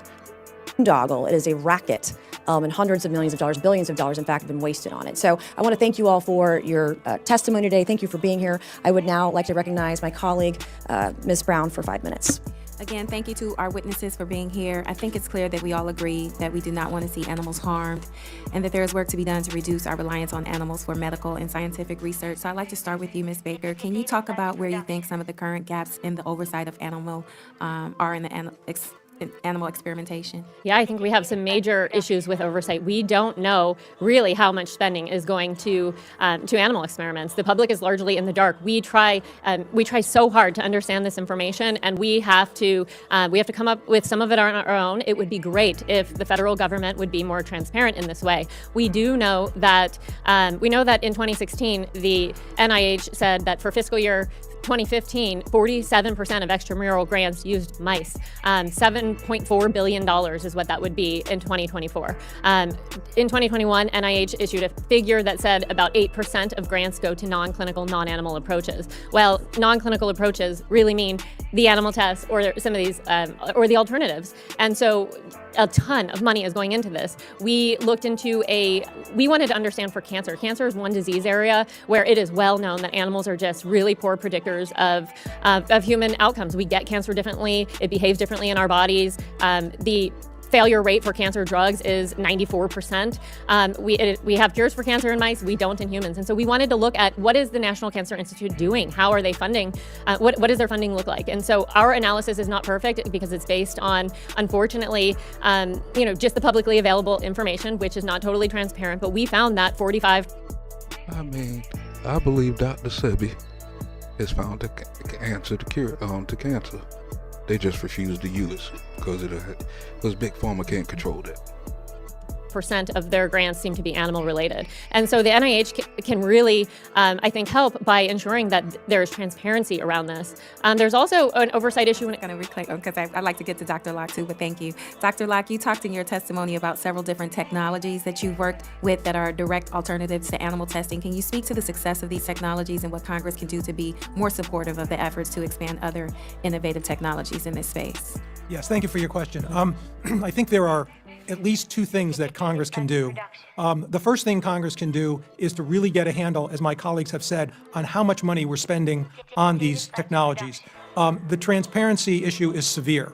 Doggle. It is a racket, and hundreds of millions of dollars, billions of dollars, in fact, have been wasted on it. So I want to thank you all for your testimony today. Thank you for being here. I would now like to recognize my colleague, Ms. Brown, for 5 minutes. Again, thank you to our witnesses for being here. I think it's clear that we all agree that we do not want to see animals harmed and that there is work to be done to reduce our reliance on animals for medical and scientific research. So I'd like to start with you, Ms. Baker. Can you talk about where you think some of the current gaps in the oversight of animal are in the animal experimentation? Yeah, I think we have some major issues with oversight. We don't know really how much spending is going to animal experiments. The public is largely in the dark. We try so hard to understand this information, and we have to come up with some of it on our own. It would be great if the federal government would be more transparent in this way. We do know that in 2016 the NIH said that for fiscal year 2015, 47% of extramural grants used mice. $7.4 billion is what that would be in 2024. In 2021, NIH issued a figure that said about 8% of grants go to non-clinical, non-animal approaches. Well, non-clinical approaches really mean the animal tests or some of these, or the alternatives. And so a ton of money is going into this. We wanted to understand for cancer. Cancer is one disease area where it is well known that animals are just really poor predictors of human outcomes. We get cancer differently. It behaves differently in our bodies. The failure rate for cancer drugs is 94%. We have cures for cancer in mice. We don't in humans. And so we wanted to look at what is the National Cancer Institute doing? How are they funding? What does their funding look like? And so our analysis is not perfect because it's based on, unfortunately, just the publicly available information, which is not totally transparent. But we found that 45. I believe Dr. Sebi has found the answer to cancer. They just refuse to use it because Big Pharma can't control that. % of their grants seem to be animal related. And so the NIH can really, I think, help by ensuring that there's transparency around this. There's also an oversight issue when it I'm going to reclaim, because I'd like to get to Dr. Locke too, but thank you. Dr. Locke, you talked in your testimony about several different technologies that you've worked with that are direct alternatives to animal testing. Can you speak to the success of these technologies and what Congress can do to be more supportive of the efforts to expand other innovative technologies in this space? Yes, thank you for your question. I think there are at least two things that Congress can do. The first thing Congress can do is to really get a handle, as my colleagues have said, on how much money we're spending on these technologies. The transparency issue is severe.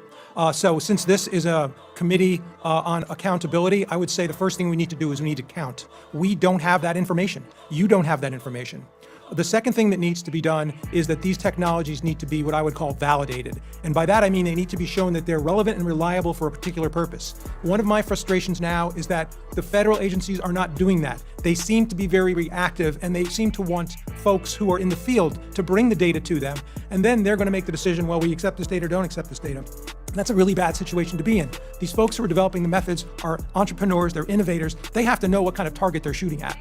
So since this is a committee on accountability, I would say the first thing we need to do is we need to count. We don't have that information. You don't have that information. The second thing that needs to be done is that these technologies need to be what I would call validated. And by that I mean they need to be shown that they're relevant and reliable for a particular purpose. One of my frustrations now is that the federal agencies are not doing that. They seem to be very reactive, and they seem to want folks who are in the field to bring the data to them. And then they're going to make the decision, well, we accept this data or don't accept this data. That's a really bad situation to be in. These folks who are developing the methods are entrepreneurs, they're innovators. They have to know what kind of target they're shooting at.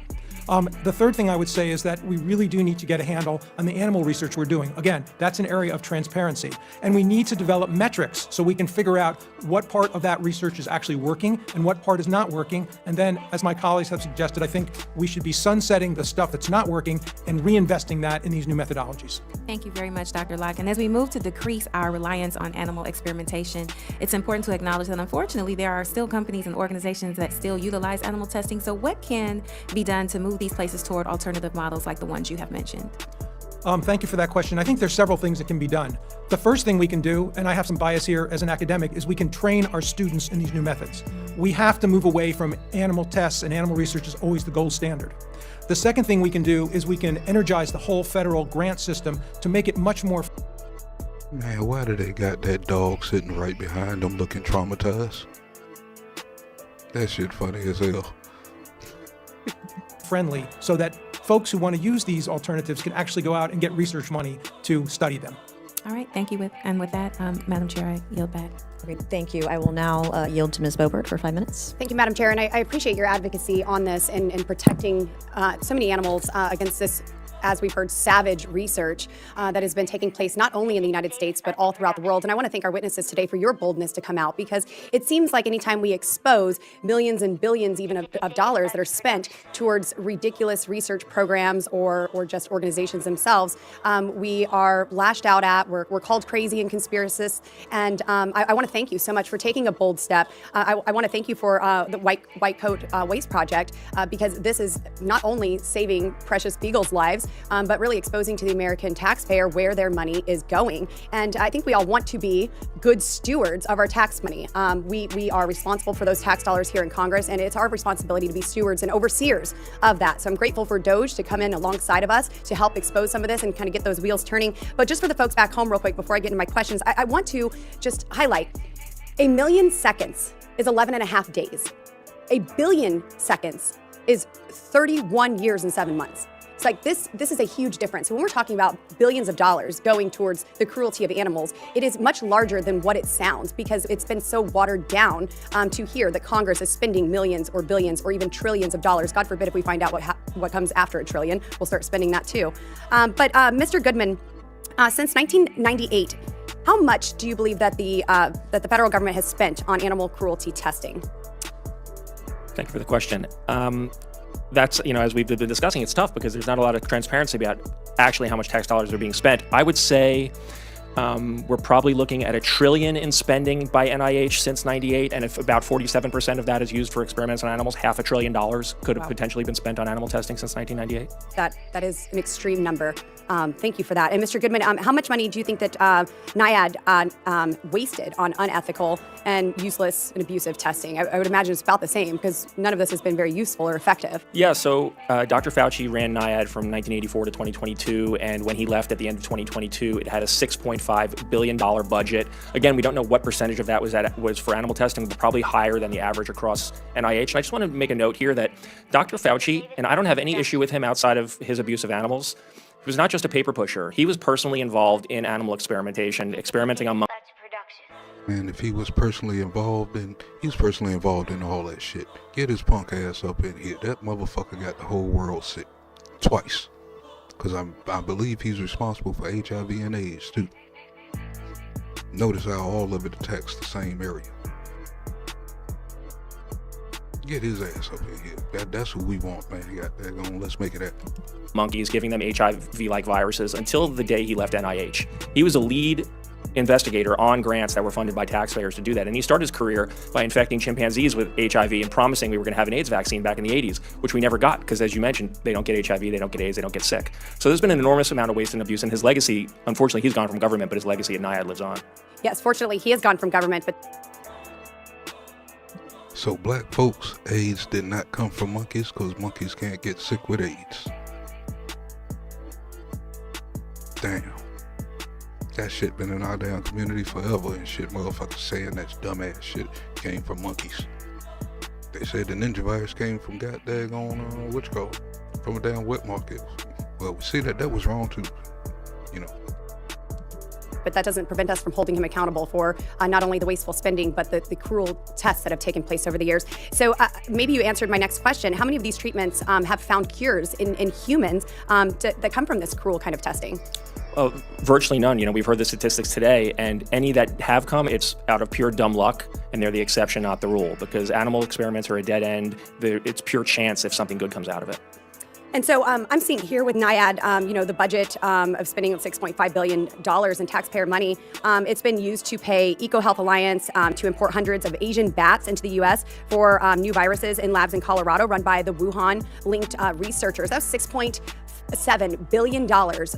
The third thing I would say is that we really do need to get a handle on the animal research we're doing. Again, that's an area of transparency. And we need to develop metrics so we can figure out what part of that research is actually working and what part is not working. And then, as my colleagues have suggested, I think we should be sunsetting the stuff that's not working and reinvesting that in these new methodologies. Thank you very much, Dr. Locke. And as we move to decrease our reliance on animal experimentation, it's important to acknowledge that unfortunately there are still companies and organizations that still utilize animal testing. So what can be done to move these places toward alternative models like the ones you have mentioned? Thank you for that question. I think there's several things that can be done. The first thing we can do, and I have some bias here as an academic, is we can train our students in these new methods. We have to move away from animal tests, and animal research is always the gold standard. The second thing we can do is we can energize the whole federal grant system to make it much more. Man, why do they got that dog sitting right behind them looking traumatized? That shit funny as hell. Friendly, so that folks who want to use these alternatives can actually go out and get research money to study them. All right, thank you. And with that, Madam Chair, I yield back. Okay, thank you. I will now yield to Ms. Bobert for 5 minutes. Thank you, Madam Chair, and I appreciate your advocacy on this and protecting so many animals against this, as we've heard, savage research that has been taking place not only in the United States, but all throughout the world. And I want to thank our witnesses today for your boldness to come out, because it seems like anytime we expose millions and billions even of dollars that are spent towards ridiculous research programs or just organizations themselves, we are lashed out at, we're called crazy and conspiracists. And I want to thank you so much for taking a bold step. I want to thank you for the White Coat Waste Project, because this is not only saving precious beagles' lives, but really exposing to the American taxpayer where their money is going. And I think we all want to be good stewards of our tax money. We are responsible for those tax dollars here in Congress, and it's our responsibility to be stewards and overseers of that. So I'm grateful for DOJ to come in alongside of us to help expose some of this and kind of get those wheels turning. But just for the folks back home real quick, before I get into my questions, I want to just highlight A million seconds is 11 and a half days. A billion seconds is 31 years and 7 months. It's like this is a huge difference. When we're talking about billions of dollars going towards the cruelty of animals, it is much larger than what it sounds because it's been so watered down to hear that Congress is spending millions or billions or even trillions of dollars. God forbid if we find out what comes after a trillion, we'll start spending that too. But Mr. Goodman, since 1998, how much do you believe that the federal government has spent on animal cruelty testing? Thank you for the question. That's, as we've been discussing, it's tough because there's not a lot of transparency about actually how much tax dollars are being spent. I would say we're probably looking at $1 trillion in spending by NIH since '98, and if about 47% of that is used for experiments on animals, $500 billion could have potentially been spent on animal testing since 1998. That is an extreme number. Thank you for that. And Mr. Goodman, how much money do you think that NIAID wasted on unethical and useless and abusive testing? I would imagine it's about the same because none of this has been very useful or effective. Yeah, so Dr. Fauci ran NIAID from 1984 to 2022, and when he left at the end of 2022, it had a $6.5 billion budget. Again, we don't know what percentage of that was for animal testing, but probably higher than the average across NIH. And I just want to make a note here that Dr. Fauci, and I don't have any issue with him outside of his abuse of animals, he was not just a paper pusher. He was personally involved in animal experimentation, experimenting on monkeys. Man, if he was personally involved, then he's personally involved in all that shit. Get his punk ass up in here. That motherfucker got the whole world sick. Twice. Because I believe he's responsible for HIV and AIDS, too. Notice how all of it attacks the same area. Get his ass up in here. That's who we want, man. Let's make it happen. Monkeys, giving them HIV-like viruses until the day he left NIH. He was a lead investigator on grants that were funded by taxpayers to do that. And he started his career by infecting chimpanzees with HIV and promising we were going to have an AIDS vaccine back in the 80s, which we never got because, as you mentioned, they don't get HIV, they don't get AIDS, they don't get sick. So there's been an enormous amount of waste and abuse, and his legacy, unfortunately, he's gone from government, but his legacy at NIAID lives on. Yes, fortunately, he has gone from government, but... So black folks, AIDS did not come from monkeys because monkeys can't get sick with AIDS. Damn. That shit been in our damn community forever and shit motherfuckers saying that's dumbass shit came from monkeys. They said the ninja virus came from from a damn wet market. Well, we see that was wrong too, But that doesn't prevent us from holding him accountable for not only the wasteful spending, but the cruel tests that have taken place over the years. So maybe you answered my next question. How many of these treatments have found cures in humans that come from this cruel kind of testing? Virtually none. We've heard the statistics today, and any that have come, it's out of pure dumb luck, and they're the exception, not the rule, because animal experiments are a dead end. It's pure chance if something good comes out of it. And so I'm seeing here with NIAID, the budget of spending $6.5 billion in taxpayer money. It's been used to pay EcoHealth Alliance to import hundreds of Asian bats into the U.S. for new viruses in labs in Colorado run by the Wuhan-linked researchers. That was $6.7 billion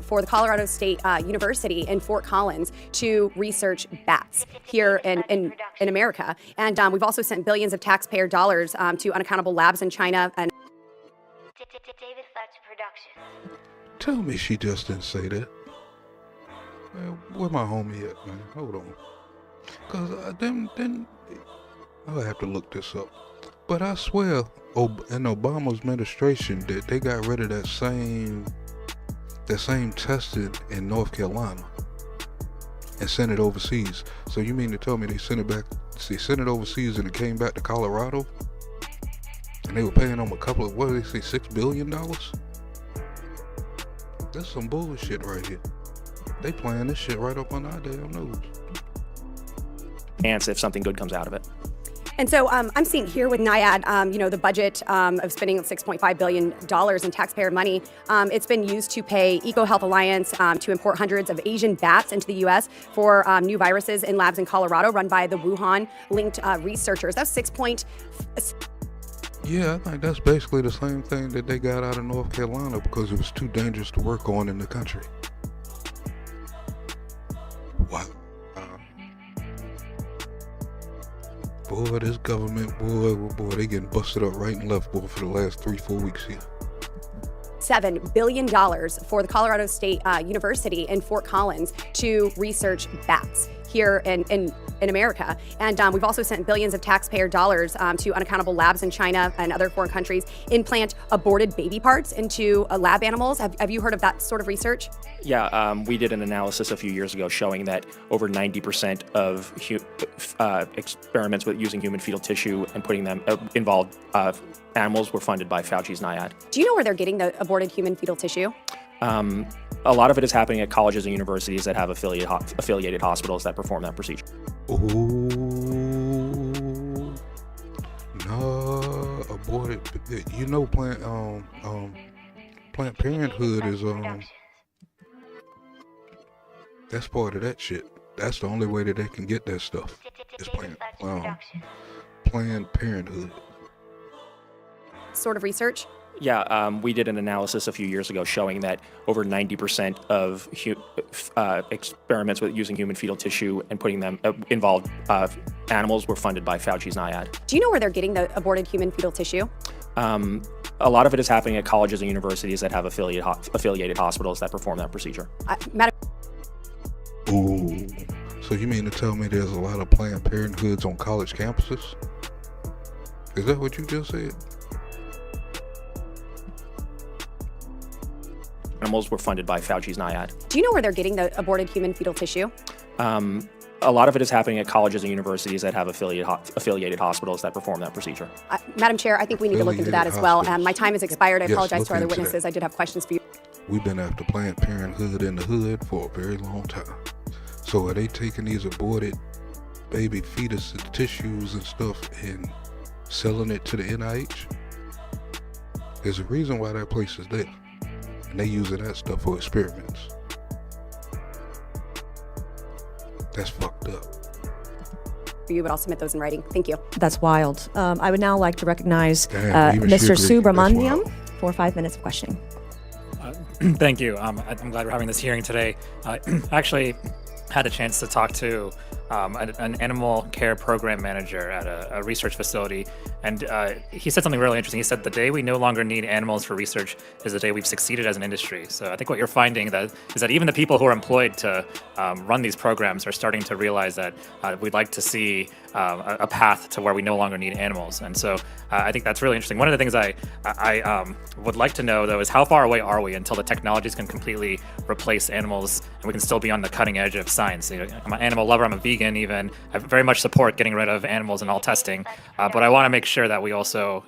for the Colorado State University in Fort Collins to research bats here in America. And we've also sent billions of taxpayer dollars to unaccountable labs in China and David Fletch Production. Tell me she just didn't say that. Where my homie at, man? Hold on. Because then I'll have to look this up. But I swear, in Obama's administration, that they got rid of that same testing in North Carolina and sent it overseas. So you mean to tell me they sent it overseas and it came back to Colorado? And they were paying them $6 billion? That's some bullshit right here. They playing this shit right up on our damn nose. Chance if something good comes out of it. And so I'm seeing here with NIAID, the budget of spending $6.5 billion in taxpayer money. It's been used to pay EcoHealth Alliance to import hundreds of Asian bats into the U.S. for new viruses in labs in Colorado run by the Wuhan-linked researchers. That's Yeah, I think that's basically the same thing that they got out of North Carolina because it was too dangerous to work on in the country. Wow. Boy, this government, boy, they getting busted up right and left, boy, for the last 3-4 weeks here. $7 billion for the Colorado State University in Fort Collins to research bats here in in America. And we've also sent billions of taxpayer dollars to unaccountable labs in China and other foreign countries implant aborted baby parts into lab animals. Have you heard of that sort of research? Yeah, we did an analysis a few years ago showing that over 90% of experiments with using human fetal tissue and putting them involved animals were funded by Fauci's NIAID. Do you know where they're getting the aborted human fetal tissue? A lot of it is happening at colleges and universities that have affiliated hospitals that perform that procedure. Ooh, nah, aborted. You know, Planned Parenthood is that's part of that shit. That's the only way that they can get that stuff. Is Planned Parenthood. Sort of research? Yeah, we did an analysis a few years ago showing that over 90% of experiments with using human fetal tissue and putting them involved animals were funded by Fauci's NIAID. Do you know where they're getting the aborted human fetal tissue? A lot of it is happening at colleges and universities that have affiliated hospitals that perform that procedure. Madam. Ooh, so you mean to tell me there's a lot of Planned Parenthoods on college campuses? Is that what you just said? Animals were funded by Fauci's NIAID. Do you know where they're getting the aborted human fetal tissue? A lot of it is happening at colleges and universities that have affiliated hospitals that perform that procedure. Madam Chair, I think we need to look into that as well. My time has expired. I apologize to our other look into witnesses. that. I did have questions for you. We've been after Planned Parenthood in the hood for a very long time. So are they taking these aborted baby fetus tissues and stuff and selling it to the NIH? There's a reason why that place is there. And they using that stuff for experiments. That's fucked up. For you, but I'll submit those in writing. Thank you. That's wild. I would now like to recognize Damn, even she Mr. agreed. That's Subramaniam wild. for 5 minutes of questioning. Thank you. I'm glad we're having this hearing today. I actually had a chance to talk to an animal care program manager at a research facility, and he said something really interesting. He said the day we no longer need animals for research is the day we've succeeded as an industry. So I think what you're finding is that even the people who are employed to run these programs are starting to realize that we'd like to see a path to where we no longer need animals. And so I think that's really interesting. One of the things I would like to know, though, is how far away are we until the technologies can completely replace animals and we can still be on the cutting edge of science? You know, I'm an animal lover, I'm a vegan even. I very much support getting rid of animals in all testing, but I want to make sure that we also,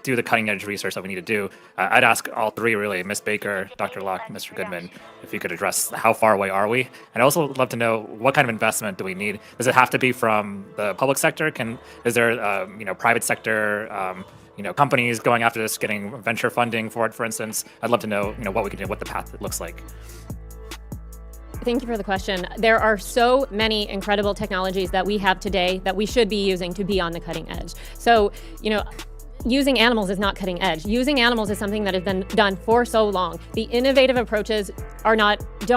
do the cutting edge research that we need to do. I'd ask all three, really, Ms. Baker, Dr. Locke, Mr. Goodman, if you could address how far away are we? And I also would love to know what kind of investment do we need? Does it have to be from the public sector? Is there, private sector, companies going after this, getting venture funding for it, for instance? I'd love to know, what we can do, what the path looks like. Thank you for the question. There are so many incredible technologies that we have today that we should be using to be on the cutting edge. So, using animals is not cutting edge. Using animals is something that has been done for so long. The innovative approaches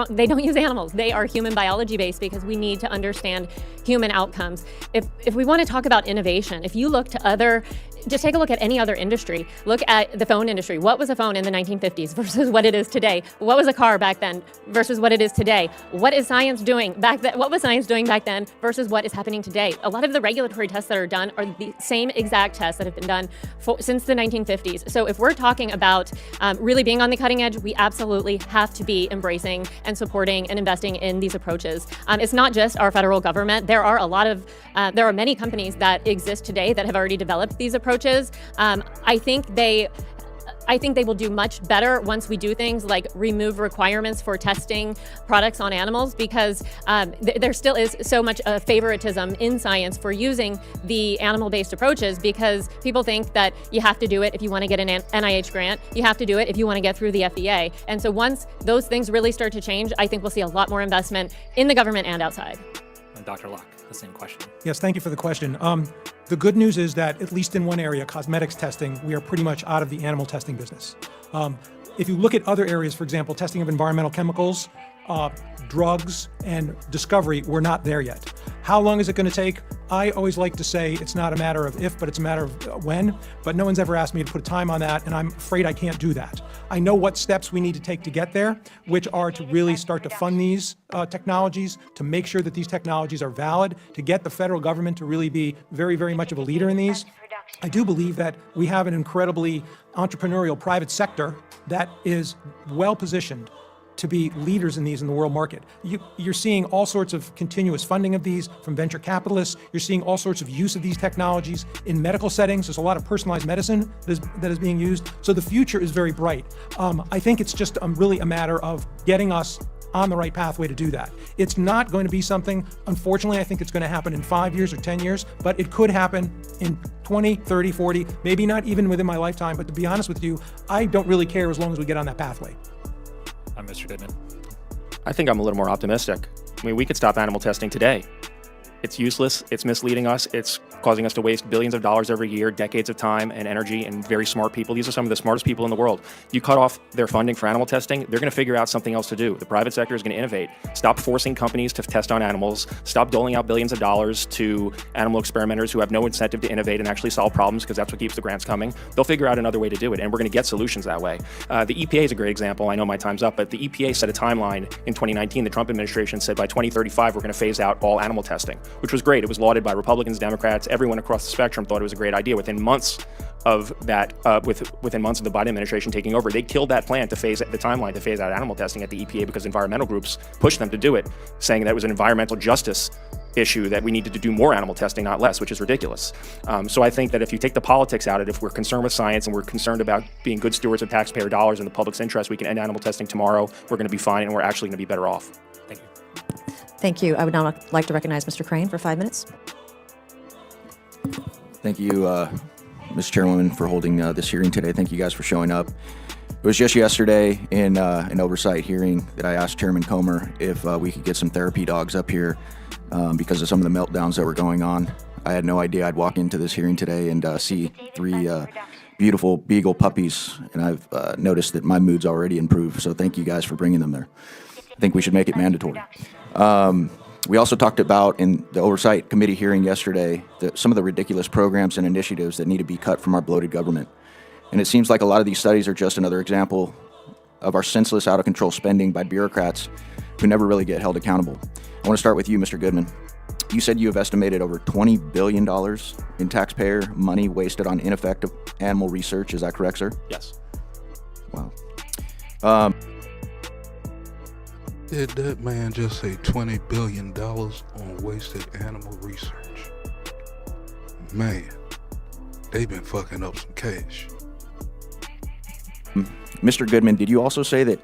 they don't use animals. They are human biology based because we need to understand human outcomes. If we want to talk about innovation, if you look to just take a look at any other industry. Look at the phone industry. What was a phone in the 1950s versus what it is today? What was a car back then versus what it is today? What is science doing back then? What was science doing back then versus what is happening today? A lot of the regulatory tests that are done are the same exact tests that have been done since the 1950s. So if we're talking about really being on the cutting edge, we absolutely have to be embracing and supporting and investing in these approaches. It's not just our federal government. There are many companies that exist today that have already developed these approaches. I think they will do much better once we do things like remove requirements for testing products on animals, because there still is so much favoritism in science for using the animal-based approaches, because people think that you have to do it if you want to get an NIH grant, you have to do it if you want to get through the FDA. And so once those things really start to change, I think we'll see a lot more investment in the government and outside. And Dr. Locke, the same question. Yes, thank you for the question. The good news is that at least in one area, cosmetics testing, we are pretty much out of the animal testing business. If you look at other areas, for example, testing of environmental chemicals, drugs, and discovery, we're not there yet. How long is it going to take? I always like to say it's not a matter of if, but it's a matter of when. But no one's ever asked me to put a time on that, and I'm afraid I can't do that. I know what steps we need to take to get there, which are to really start to fund these technologies, to make sure that these technologies are valid, to get the federal government to really be very, very much of a leader in these. I do believe that we have an incredibly entrepreneurial private sector that is well positioned to be leaders in these in the world market. You're seeing all sorts of continuous funding of these from venture capitalists. You're seeing all sorts of use of these technologies in medical settings. There's a lot of personalized medicine that is being used. So the future is very bright. I think it's just really a matter of getting us on the right pathway to do that. It's not going to be something, unfortunately, I think it's going to happen in 5 years or 10 years, but it could happen in 20, 30, 40, maybe not even within my lifetime. But to be honest with you, I don't really care as long as we get on that pathway. I'm Mr. Goodman. I think I'm a little more optimistic. I mean, we could stop animal testing today. It's useless, it's misleading us, it's causing us to waste billions of dollars every year, decades of time and energy, and very smart people. These are some of the smartest people in the world. You cut off their funding for animal testing, they're going to figure out something else to do. The private sector is going to innovate. Stop forcing companies to test on animals. Stop doling out billions of dollars to animal experimenters who have no incentive to innovate and actually solve problems, because that's what keeps the grants coming. They'll figure out another way to do it, and we're going to get solutions that way. The EPA is a great example. I know my time's up, but the EPA set a timeline in 2019. The Trump administration said by 2035 we're going to phase out all animal testing, which was great. It was lauded by Republicans, Democrats, everyone across the spectrum thought it was a great idea. Within months of that, within months of the Biden administration taking over, they killed that plan to phase the timeline to phase out animal testing at the EPA because environmental groups pushed them to do it, saying that it was an environmental justice issue, that we needed to do more animal testing, not less, which is ridiculous. So I think that if you take the politics out of it, if we're concerned with science and we're concerned about being good stewards of taxpayer dollars in the public's interest, we can end animal testing tomorrow. We're going to be fine, and we're actually going to be better off. Thank you. Thank you. I would now like to recognize Mr. Crane for 5 minutes. Thank you, Ms. Chairwoman, for holding this hearing today. Thank you guys for showing up. It was just yesterday in an oversight hearing that I asked Chairman Comer if we could get some therapy dogs up here because of some of the meltdowns that were going on. I had no idea I'd walk into this hearing today and see 3 beautiful beagle puppies, and I've noticed that my mood's already improved, so thank you guys for bringing them there. I think we should make it mandatory. We also talked about in the Oversight Committee hearing yesterday some of the ridiculous programs and initiatives that need to be cut from our bloated government. And it seems like a lot of these studies are just another example of our senseless, out-of-control spending by bureaucrats who never really get held accountable. I want to start with you, Mr. Goodman. You said you have estimated over $20 billion in taxpayer money wasted on ineffective animal research. Is that correct, sir? Yes. Wow. Did that man just say $20 billion on wasted animal research? Man, they've been fucking up some cash. Mr. Goodman, did you also say that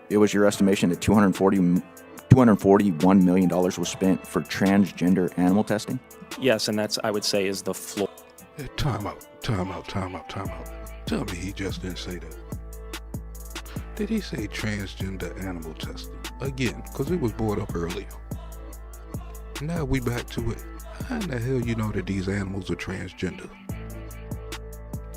it was your estimation that $241 million was spent for transgender animal testing? Yes, and that's, I would say, is the floor. Hey, time out. Tell me he just didn't say that. Did he say transgender animal testing? Again, because it was brought up earlier. Now we back to it. How in the hell you know that these animals are transgender?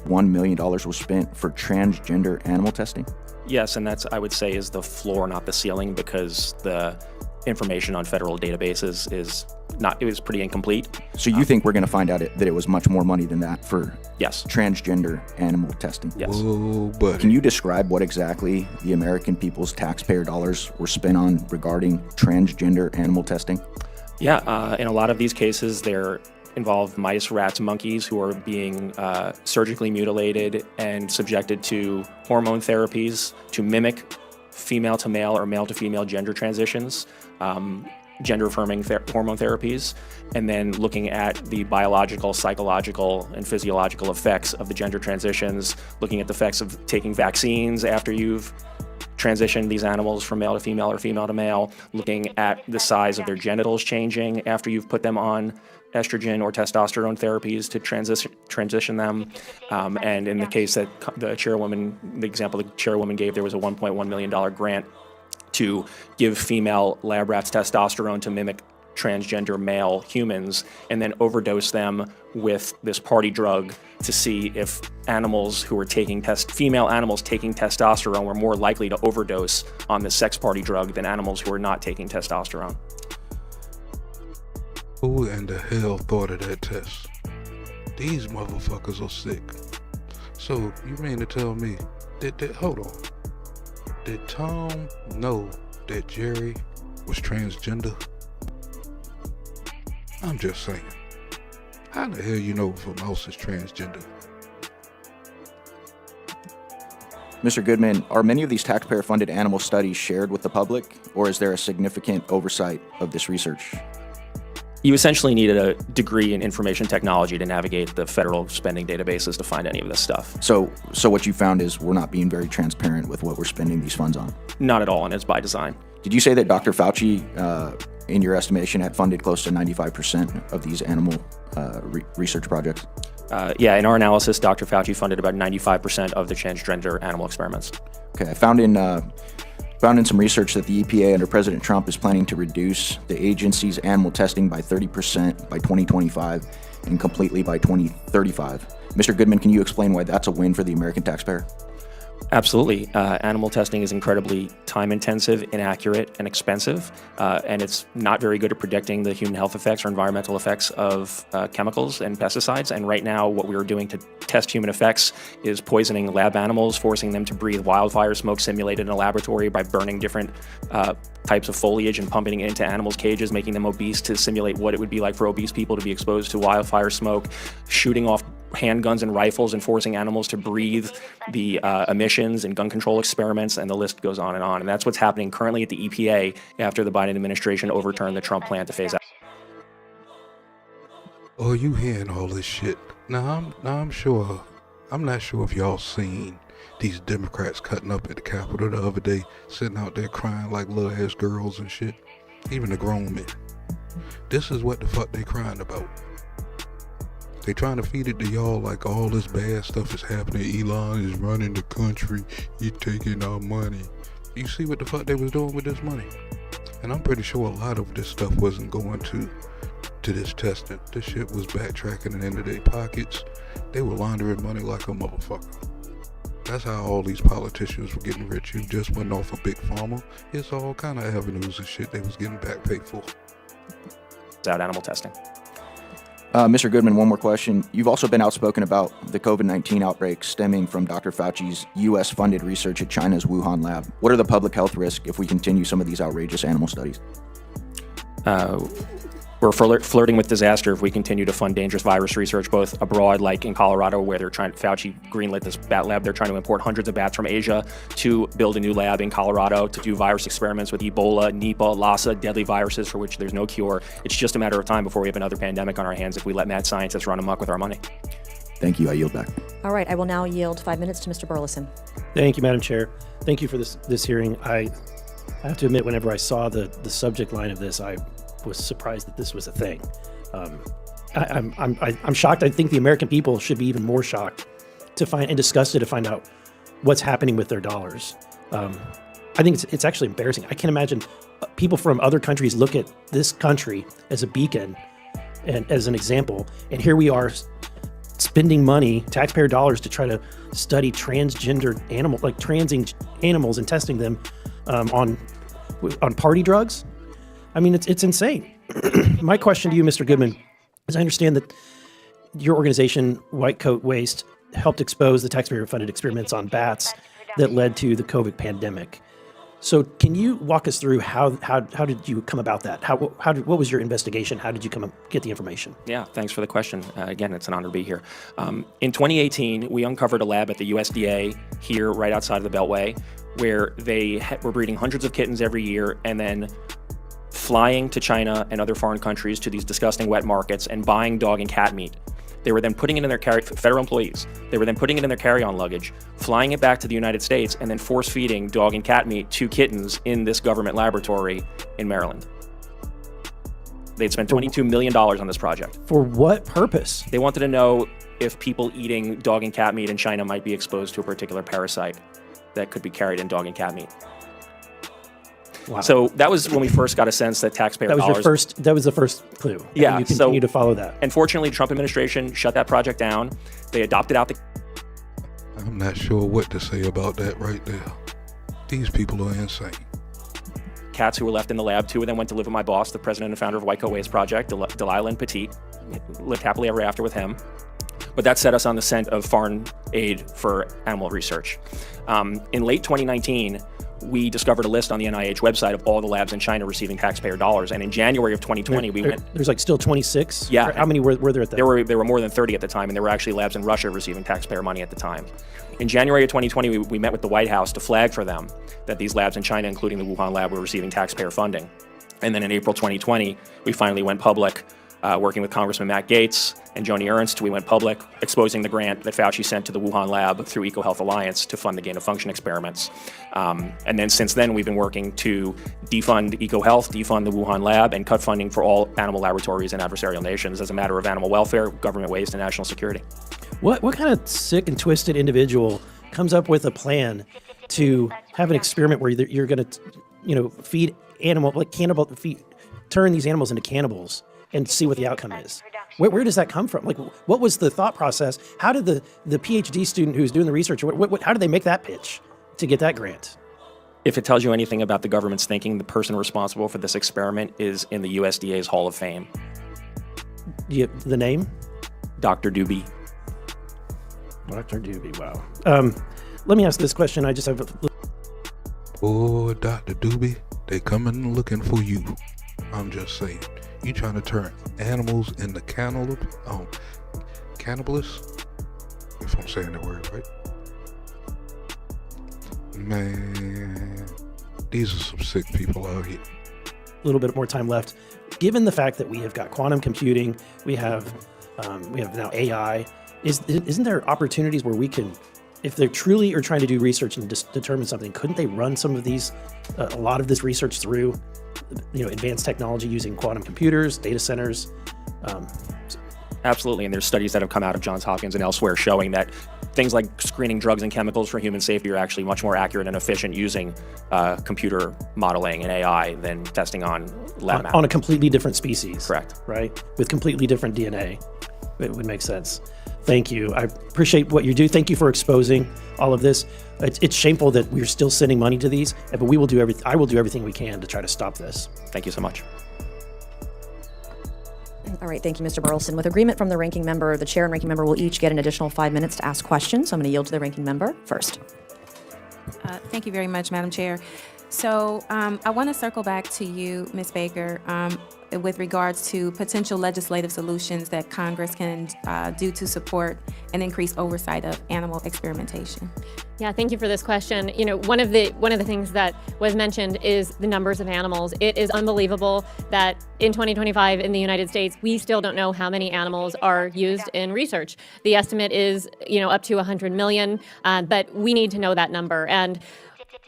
$1 million was spent for transgender animal testing? Yes, and that's, I would say, is the floor, not the ceiling, because the information on federal databases is pretty incomplete. So you think we're going to find out that it was much more money than that for yes, transgender animal testing? Yes. Whoa, buddy. Can you describe what exactly the American people's taxpayer dollars were spent on regarding transgender animal testing? Yeah, in a lot of these cases, they're involve mice, rats, monkeys who are being surgically mutilated and subjected to hormone therapies to mimic female to male or male to female gender transitions, gender-affirming hormone therapies, and then looking at the biological, psychological, and physiological effects of the gender transitions, looking at the effects of taking vaccines after you've transitioned these animals from male to female or female to male, looking at the size of their genitals changing after you've put them on estrogen or testosterone therapies to transition them. And in the case that the example the chairwoman gave, there was a $1.1 million grant to give female lab rats testosterone to mimic transgender male humans and then overdose them with this party drug to see if animals who were female animals taking testosterone were more likely to overdose on the sex party drug than animals who were not taking testosterone. Who in the hell thought of that test? These motherfuckers are sick. So, you mean to tell me, hold on. Did Tom know that Jerry was transgender? I'm just saying. How the hell you know if a mouse is transgender? Mr. Goodman, are many of these taxpayer-funded animal studies shared with the public, or is there a significant oversight of this research? You essentially needed a degree in information technology to navigate the federal spending databases to find any of this stuff. So what you found is we're not being very transparent with what we're spending these funds on? Not at all, and it's by design. Did you say that Dr. Fauci, in your estimation, had funded close to 95% of these animal research projects? Yeah, in our analysis, Dr. Fauci funded about 95% of the transgender animal experiments. Okay, I found in some research that the EPA under President Trump is planning to reduce the agency's animal testing by 30% by 2025 and completely by 2035. Mr. Goodman, can you explain why that's a win for the American taxpayer? Absolutely. Animal testing is incredibly time-intensive, inaccurate, and expensive, and it's not very good at predicting the human health effects or environmental effects of chemicals and pesticides. And right now, what we are doing to test human effects is poisoning lab animals, forcing them to breathe wildfire smoke simulated in a laboratory by burning different types of foliage and pumping it into animals' cages, making them obese to simulate what it would be like for obese people to be exposed to wildfire smoke, shooting off handguns and rifles and forcing animals to breathe the emissions and gun control experiments, and the list goes on. And that's what's happening currently at the EPA after the Biden administration overturned the Trump plan to phase out. Oh, you hearing all this shit? Now I'm sure, I'm not sure if y'all seen these Democrats cutting up at the Capitol the other day, sitting out there crying like little ass girls and shit. Even the grown men. This is what the fuck they crying about. They trying to feed it to y'all like all this bad stuff is happening. Elon is running the country. He's taking our money. You see what the fuck they was doing with this money? And I'm pretty sure a lot of this stuff wasn't going to this testing. This shit was backtracking and into their pockets. They were laundering money like a motherfucker. That's how all these politicians were getting rich. You just went off a big pharma. It's all kind of avenues and shit they was getting back paid for. Out animal testing. Mr. Goodman, one more question. You've also been outspoken about the COVID-19 outbreak stemming from Dr. Fauci's U.S.-funded research at China's Wuhan lab. What are the public health risks if we continue some of these outrageous animal studies? We're flirting with disaster if we continue to fund dangerous virus research, both abroad, like in Colorado, where Fauci greenlit this bat lab. They're trying to import hundreds of bats from Asia to build a new lab in Colorado to do virus experiments with Ebola, Nipah, Lassa, deadly viruses for which there's no cure. It's just a matter of time before we have another pandemic on our hands if we let mad scientists run amok with our money. Thank you. I yield back. All right, I will now yield 5 minutes to Mr. Burleson. Thank you, Madam Chair. Thank you for this hearing. I have to admit, whenever I saw the subject line of this, I was surprised that this was a thing. I'm shocked. I think the American people should be even more shocked to find and disgusted to find out what's happening with their dollars. I think it's actually embarrassing. I can't imagine people from other countries look at this country as a beacon and as an example, and here we are spending money, taxpayer dollars, to try to study transgender transing animals and testing them on party drugs. I mean, it's insane. My question to you, Mr. Goodman, is I understand that your organization, White Coat Waste, helped expose the taxpayer-funded experiments on bats that led to the COVID pandemic. So can you walk us through how did you come about that? What was your investigation? How did you get the information? Yeah, thanks for the question. Again, it's an honor to be here. In 2018, we uncovered a lab at the USDA here right outside of the Beltway where they were breeding hundreds of kittens every year and then flying to China and other foreign countries to these disgusting wet markets and buying dog and cat meat. They were then putting it in their federal employees. They were then putting it in their carry-on luggage, flying it back to the United States, and then force-feeding dog and cat meat to kittens in this government laboratory in Maryland. They'd spent $22 million on this project. For what purpose? They wanted to know if people eating dog and cat meat in China might be exposed to a particular parasite that could be carried in dog and cat meat. Wow. So that was when we first got a sense that taxpayer dollars... That was the first clue. Yeah. And you continue to follow that. Unfortunately, the Trump administration shut that project down. They adopted out the... I'm not sure what to say about that right there. These people are insane. cats who were left in the lab. 2 of them went to live with my boss, the president and founder of White Coat Waste Project, Delilah and Petit. Lived happily ever after with him. But that set us on the scent of foreign aid for animal research. In late 2019, we discovered a list on the NIH website of all the labs in China receiving taxpayer dollars. And in January of 2020, There's like still 26? Yeah. Or how many were there at that? There were more than 30 at the time, and there were actually labs in Russia receiving taxpayer money at the time. In January of 2020, we met with the White House to flag for them that these labs in China, including the Wuhan lab, were receiving taxpayer funding. And then in April 2020, we finally went public, working with Congressman Matt Gaetz and Joni Ernst. We went public, exposing the grant that Fauci sent to the Wuhan lab through EcoHealth Alliance to fund the gain-of-function experiments. And then since then, we've been working to defund EcoHealth, defund the Wuhan lab, and cut funding for all animal laboratories in adversarial nations as a matter of animal welfare, government waste, and national security. What kind of sick and twisted individual comes up with a plan to have an experiment where you're going to, feed animal, like turn these animals into cannibals and see what the outcome is? Where does that come from? Like, what was the thought process? How did the PhD student who's doing the research, how did they make that pitch to get that grant? If it tells you anything about the government's thinking, the person responsible for this experiment is in the USDA's Hall of Fame. The name? Dr. Doobie. Dr. Doobie, wow. Let me ask this question. I just have Oh, Dr. Doobie, they coming looking for you. I'm just saying. You trying to turn animals into cannibalists? If I'm saying that word right. Man, these are some sick people out here. a little bit more time left. Given the fact that we have got quantum computing, we have now AI, isn't there opportunities where we can, if they truly are trying to do research and determine something, couldn't they run some of these, a lot of this research through, advanced technology using quantum computers, data centers? Absolutely, and there's studies that have come out of Johns Hopkins and elsewhere showing that things like screening drugs and chemicals for human safety are actually much more accurate and efficient using computer modeling and AI than testing on lab maps. On a completely different species. Correct. Right? With completely different DNA. It would make sense. Thank you. I appreciate what you do. Thank you for exposing all of this. It's shameful that we're still sending money to these, but we will do everything. I will do everything we can to try to stop this. Thank you so much. All right, thank you, Mr. Burleson. With agreement from the ranking member, the chair and ranking member will each get an additional 5 minutes to ask questions. So I'm going to yield to the ranking member first. Thank you very much, Madam Chair. So I want to circle back to you, Ms. Baker, with regards to potential legislative solutions that Congress can do to support and increase oversight of animal experimentation. Yeah, thank you for this question. One of the things that was mentioned is the numbers of animals. It is unbelievable that in 2025 in the United States, we still don't know how many animals are used in research. The estimate is, up to 100 million, but we need to know that number. And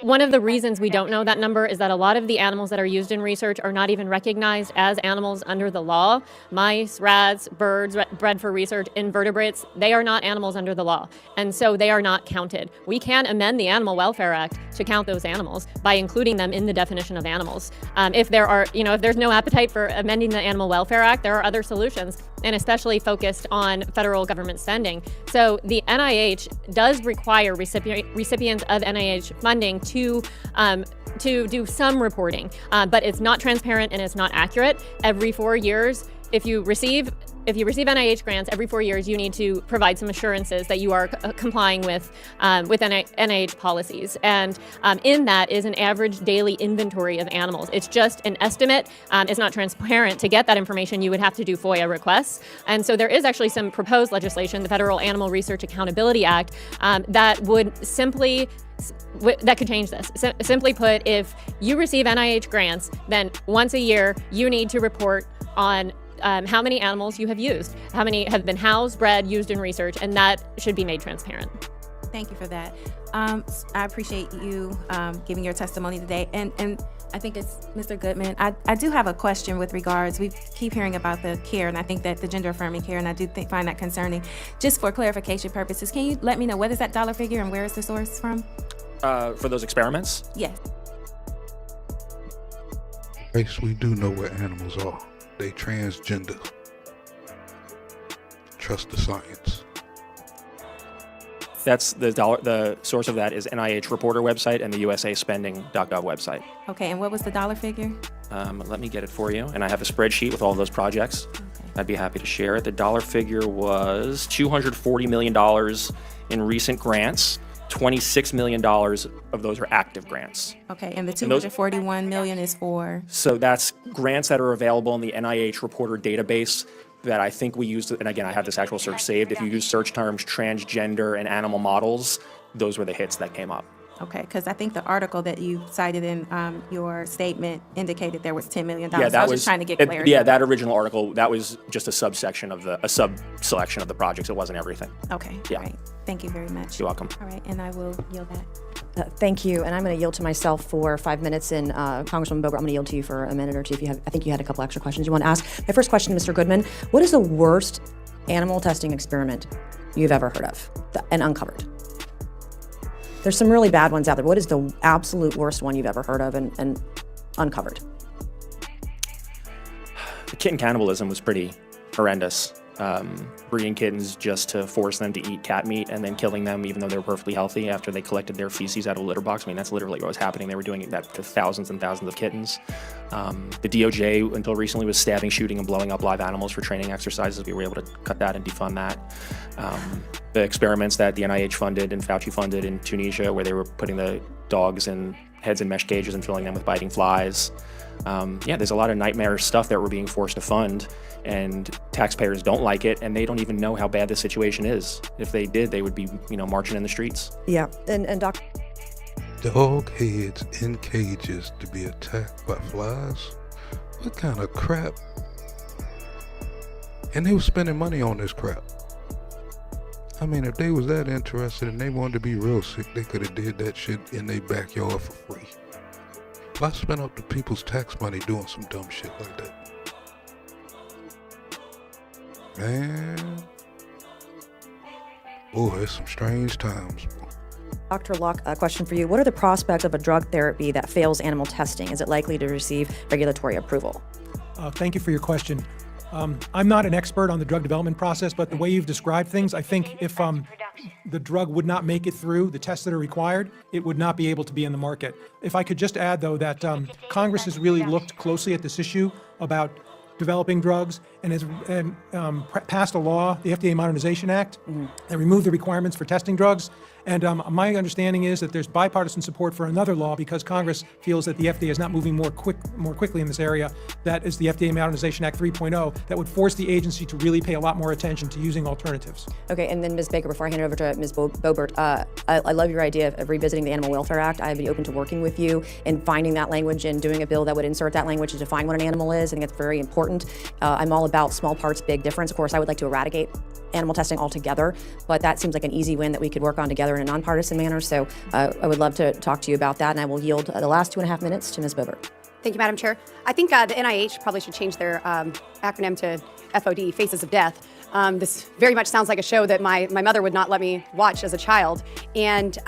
one of the reasons we don't know that number is that a lot of the animals that are used in research are not even recognized as animals under the law. Mice, rats, birds bred for research, invertebrates, they are not animals under the law. And so they are not counted. We can amend the Animal Welfare Act to count those animals by including them in the definition of animals. If there's no appetite for amending the Animal Welfare Act, there are other solutions, and especially focused on federal government spending. So the NIH does require recipients of NIH funding to do some reporting, but it's not transparent and it's not accurate. Every 4 years, if you receive NIH grants, every 4 years you need to provide some assurances that you are complying with NIH policies. And in that is an average daily inventory of animals. It's just an estimate. It's not transparent. To get that information, you would have to do FOIA requests. And so there is actually some proposed legislation, the Federal Animal Research Accountability Act, that could change this. Simply put, if you receive NIH grants, then once a year you need to report on how many animals you have used, how many have been housed, bred, used in research, and that should be made transparent. Thank you for that. I appreciate you giving your testimony today. And I think it's Mr. Goodman. I do have a question with regards, we keep hearing about the care, and I think that the gender affirming care, and I do find that concerning. Just for clarification purposes, can you let me know what is that dollar figure and where is the source from? For those experiments? Yes. Yes, we do know what animals are. They transgender. Trust the science. That's the source of that is NIH reporter website and the USAspending.gov website. Okay, and what was the dollar figure? Let me get it for you. And I have a spreadsheet with all of those projects. I'd be happy to share it. The dollar figure was $240 million in recent grants. $26 million of those are active grants. Okay, and the $241 million is for? So that's grants that are available in the NIH reporter database that I think we used, and again, I have this actual search saved. If you use search terms transgender and animal models, those were the hits that came up. Okay, because I think the article that you cited in your statement indicated there was $10 million. Yeah, so I was just trying to get clarity. Yeah, that original article, that was just a sub-selection of the projects. It wasn't everything. Okay, Yeah. all right. Thank you very much. You're welcome. All right, and I will yield that. Thank you, and I'm going to yield to myself for 5 minutes, and Congresswoman Boebert, I'm going to yield to you for a minute or two. I think you had a couple extra questions you want to ask. My first question to Mr. Goodman, what is the worst animal testing experiment you've ever heard of and uncovered? There's some really bad ones out there. What is the absolute worst one you've ever heard of and uncovered? The kitten cannibalism was pretty horrendous. Breeding kittens just to force them to eat cat meat and then killing them even though they were perfectly healthy after they collected their feces out of a litter box. I mean, that's literally what was happening. They were doing that to thousands and thousands of kittens. The DOJ, until recently, was stabbing, shooting, and blowing up live animals for training exercises. We were able to cut that and defund that. The experiments that the NIH funded and Fauci funded in Tunisia, where they were putting the dogs in heads in mesh cages and filling them with biting flies. Yeah, there's a lot of nightmare stuff that we're being forced to fund, and taxpayers don't like it, and they don't even know how bad the situation is. If they did, they would be, marching in the streets. Yeah, and Dr. Dog heads in cages to be attacked by flies? What kind of crap? And they were spending money on this crap. I mean, if they was that interested and they wanted to be real sick, they could have did that shit in their backyard for free. Why spend up the people's tax money doing some dumb shit like that? Man. Boy, it's some strange times. Dr. Locke, a question for you. What are the prospects of a drug therapy that fails animal testing? Is it likely to receive regulatory approval? Thank you for your question. I'm not an expert on the drug development process, but the way you've described things, I think if the drug would not make it through the tests that are required, it would not be able to be in the market. If I could just add, though, that Congress has really looked closely at this issue about developing drugs and has passed a law, the FDA Modernization Act, that removed the requirements for testing drugs. And my understanding is that there's bipartisan support for another law because Congress feels that the FDA is not moving more quickly in this area. That is the FDA Modernization Act 3.0 that would force the agency to really pay a lot more attention to using alternatives. Okay, and then Ms. Baker, before I hand it over to Ms. Boebert, I love your idea of revisiting the Animal Welfare Act. I'd be open to working with you in finding that language and doing a bill that would insert that language to define what an animal is. I think it's very important. I'm all about small parts, big difference. Of course, I would like to eradicate animal testing altogether, but that seems like an easy win that we could work on together in a nonpartisan manner. So I would love to talk to you about that, and I will yield the last 2.5 minutes to Ms. Boebert. Thank you, Madam Chair. I think the NIH probably should change their acronym to FOD, Faces of Death. This very much sounds like a show that my mother would not let me watch as a child. And,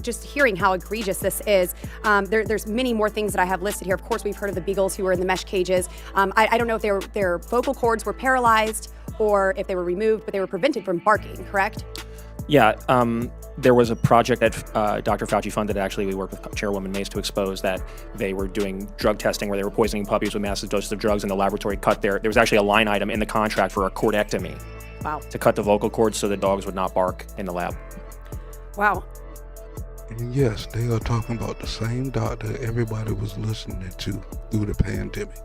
just hearing how egregious this is, there's many more things that I have listed here. Of course, we've heard of the beagles who were in the mesh cages. I don't know if their vocal cords were paralyzed or if they were removed, but they were prevented from barking, correct? Yeah, there was a project that Dr. Fauci funded. Actually, we worked with Chairwoman Mace to expose that they were doing drug testing where they were poisoning puppies with massive doses of drugs, and the laboratory cut there was actually a line item in the contract for a cordectomy. Wow. To cut the vocal cords so the dogs would not bark in the lab. Wow. And yes, they are talking about the same doctor everybody was listening to through the pandemic.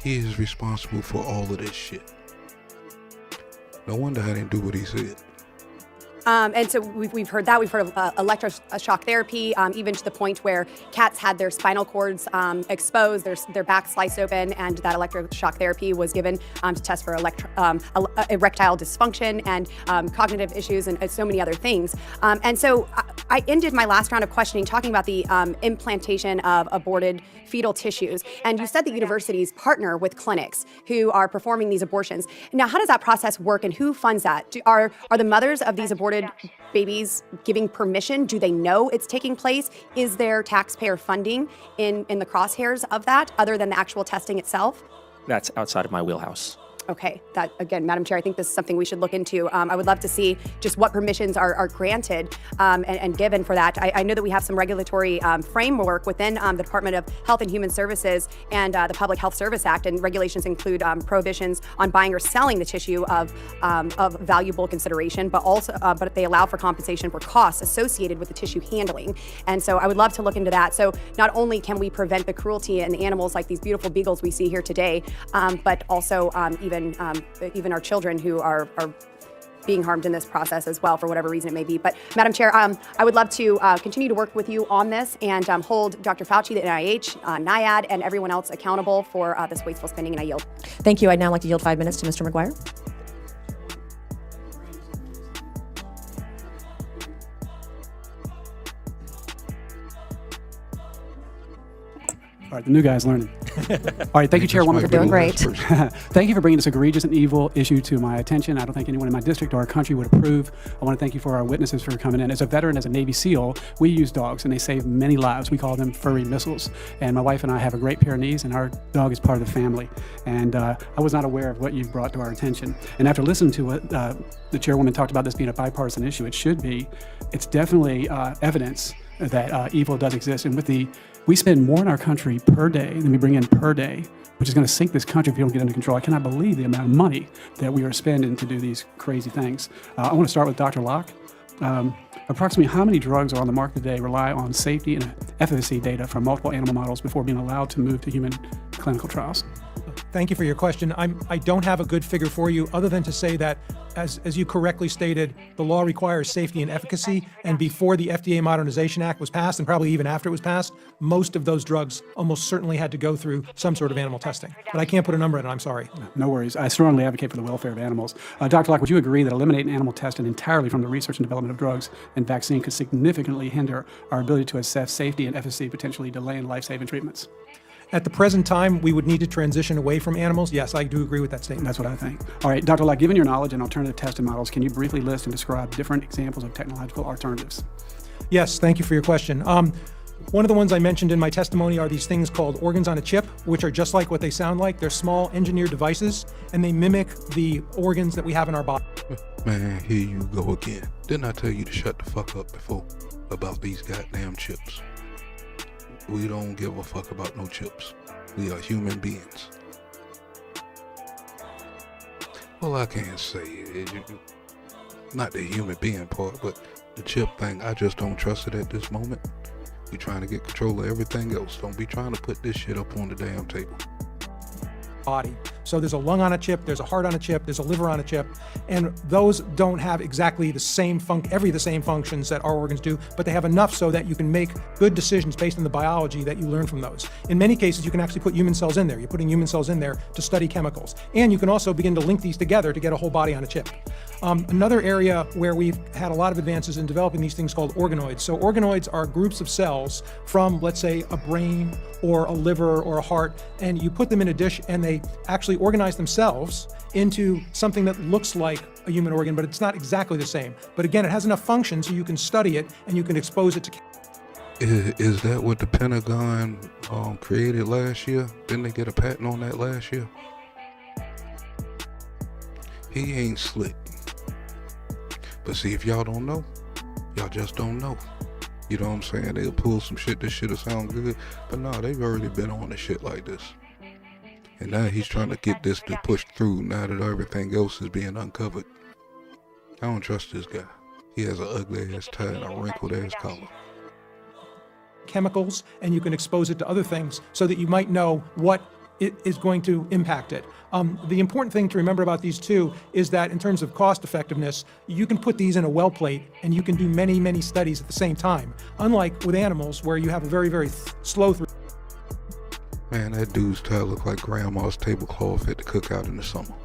He is responsible for all of this shit. No wonder I didn't do what he said. And so we've heard that. We've heard of electroshock therapy, even to the point where cats had their spinal cords exposed, their back sliced open, and that electroshock therapy was given to test for erectile dysfunction and cognitive issues and so many other things. And so I ended my last round of questioning talking about the implantation of aborted fetal tissues. And you said that universities partner with clinics who are performing these abortions. Now, how does that process work and who funds that? Are the mothers of these aborted babies giving permission? Do they know it's taking place? Is there taxpayer funding in the crosshairs of that other than the actual testing itself? That's outside of my wheelhouse. Okay, that again, Madam Chair, I think this is something we should look into. I would love to see just what permissions are granted and given for that. I know that we have some regulatory framework within the Department of Health and Human Services and the Public Health Service Act, and regulations include prohibitions on buying or selling the tissue of valuable consideration, but also but they allow for compensation for costs associated with the tissue handling. And so I would love to look into that. So not only can we prevent the cruelty in the animals like these beautiful beagles we see here today, but also even our children who are being harmed in this process as well, for whatever reason it may be. But Madam Chair, I would love to continue to work with you on this and hold Dr. Fauci, the NIH, NIAID, and everyone else accountable for this wasteful spending, and I yield. Thank you. I'd now like to yield 5 minutes to Mr. McGuire. All right, the new guy's learning. All right, thank you, Chairwoman. You're doing great. Thank you for bringing this egregious and evil issue to my attention. I don't think anyone in my district or our country would approve. I want to thank you for our witnesses for coming in. As a veteran, as a Navy SEAL, we use dogs, and they save many lives. We call them furry missiles. And my wife and I have a great Pyrenees, and our dog is part of the family. And I was not aware of what you've brought to our attention. And after listening to what the Chairwoman talked about this being a bipartisan issue, it should be. It's definitely evidence that evil does exist. And we spend more in our country per day than we bring in per day, which is going to sink this country if we don't get under control. I cannot believe the amount of money that we are spending to do these crazy things. I want to start with Dr. Locke. Approximately how many drugs are on the market today rely on safety and efficacy data from multiple animal models before being allowed to move to human clinical trials? Thank you for your question. I don't have a good figure for you other than to say that, as you correctly stated, the law requires safety and efficacy, and before the FDA Modernization Act was passed, and probably even after it was passed, most of those drugs almost certainly had to go through some sort of animal testing. But I can't put a number on it, I'm sorry. No worries. I strongly advocate for the welfare of animals. Dr. Locke, would you agree that eliminating animal testing entirely from the research and development of drugs and vaccine could significantly hinder our ability to assess safety and efficacy, potentially delaying life-saving treatments? At the present time, we would need to transition away from animals. Yes, I do agree with that statement. That's what I think. All right, Dr. Locke, given your knowledge in alternative testing models, can you briefly list and describe different examples of technological alternatives? Yes, thank you for your question. One of the ones I mentioned in my testimony are these things called organs on a chip, which are just like what they sound like. They're small engineered devices, and they mimic the organs that we have in our body. Man, here you go again. Didn't I tell you to shut the fuck up before about these goddamn chips? We don't give a fuck about no chips. We are human beings. Well, I can't say it. Not the human being part, but the chip thing, I just don't trust it at this moment. We trying to get control of everything else. Don't be trying to put this shit up on the damn table. Body. So there's a lung on a chip, there's a heart on a chip, there's a liver on a chip, and those don't have exactly the same functions that our organs do, but they have enough so that you can make good decisions based on the biology that you learn from those. In many cases, you can actually put human cells in there. You're putting human cells in there to study chemicals. And you can also begin to link these together to get a whole body on a chip. Another area where we've had a lot of advances in developing these things called organoids. So organoids are groups of cells from, let's say, a brain or a liver or a heart, and you put them in a dish and they actually organize themselves into something that looks like a human organ, but it's not exactly the same. But again, it has enough function so you can study it and you can expose it to. Is that what the Pentagon created last year? Didn't they get a patent on that last year? He ain't slick. But see, if y'all don't know, y'all just don't know. You know what I'm saying? They'll pull some shit, this shit'll sound good. But no, they've already been on the shit like this. And now he's trying to get this to push through now that everything else is being uncovered. I don't trust this guy. He has an ugly ass tie and a wrinkled ass collar. Chemicals, and you can expose it to other things so that you might know what it is going to impact it. The important thing to remember about these two is that in terms of cost effectiveness, you can put these in a well plate and you can do many, many studies at the same time. Unlike with animals where you have a very, very slow through. Man, that dude's tie look like grandma's tablecloth at the cookout in the summer.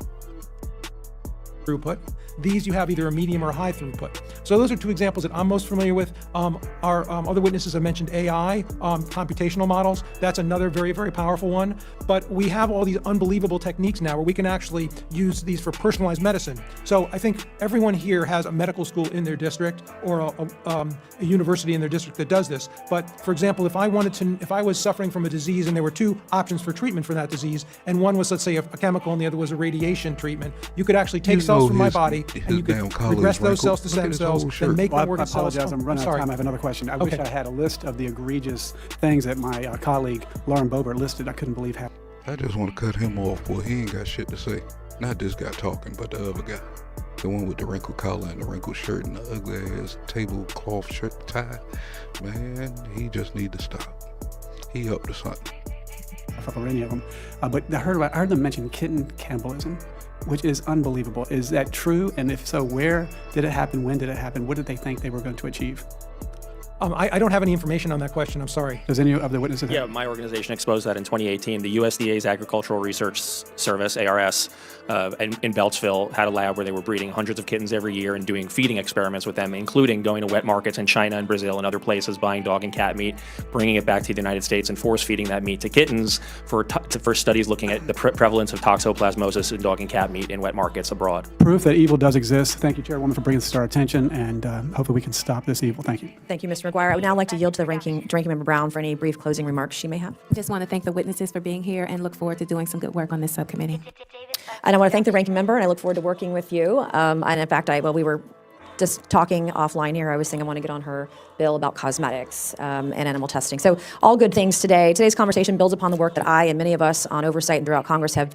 throughput. These you have either a medium or a high throughput. So those are two examples that I'm most familiar with. Our other witnesses have mentioned AI, computational models. That's another very, very powerful one. But we have all these unbelievable techniques now where we can actually use these for personalized medicine. So I think everyone here has a medical school in their district or a university in their district that does this. But for example, if I was suffering from a disease and there were two options for treatment for that disease, and one was, let's say, a chemical and the other was a radiation treatment, you could actually take cells from my body and you could regress those cells to stem cells and make them work as cells. I apologize, I'm running out of time. I have another question. I wish I had a list of the egregious things that my colleague Lauren Boebert listed. I couldn't believe how. I just want to cut him off, boy. He ain't got shit to say. Not this guy talking, but the other guy. The one with the wrinkled collar and the wrinkled shirt and the ugly ass tablecloth shirt tie. Man, he just need to stop. He up to something. For any of them, but I heard them mention kitten cannibalism, which is unbelievable. Is that true? And if so, where did it happen? When did it happen? What did they think they were going to achieve? I don't have any information on that question. I'm sorry. Does any of the witnesses? Yeah, my organization exposed that in 2018. The USDA's Agricultural Research Service, ARS, in Beltsville had a lab where they were breeding hundreds of kittens every year and doing feeding experiments with them, including going to wet markets in China and Brazil and other places, buying dog and cat meat, bringing it back to the United States and force feeding that meat to kittens for studies looking at the prevalence of toxoplasmosis in dog and cat meat in wet markets abroad. Proof that evil does exist. Thank you, Chairwoman, for bringing this to our attention, and hopefully we can stop this evil. Thank you. Thank you, Mr. McGuire. I would now like to yield to the Ranking Member Brown for any brief closing remarks she may have. Just want to thank the witnesses for being here and look forward to doing some good work on this subcommittee. And I want to thank the Ranking Member, and I look forward to working with you. And in fact, we were just talking offline here. I was saying I want to get on her bill about cosmetics and animal testing. So all good things today. Today's conversation builds upon the work that I and many of us on Oversight and throughout Congress have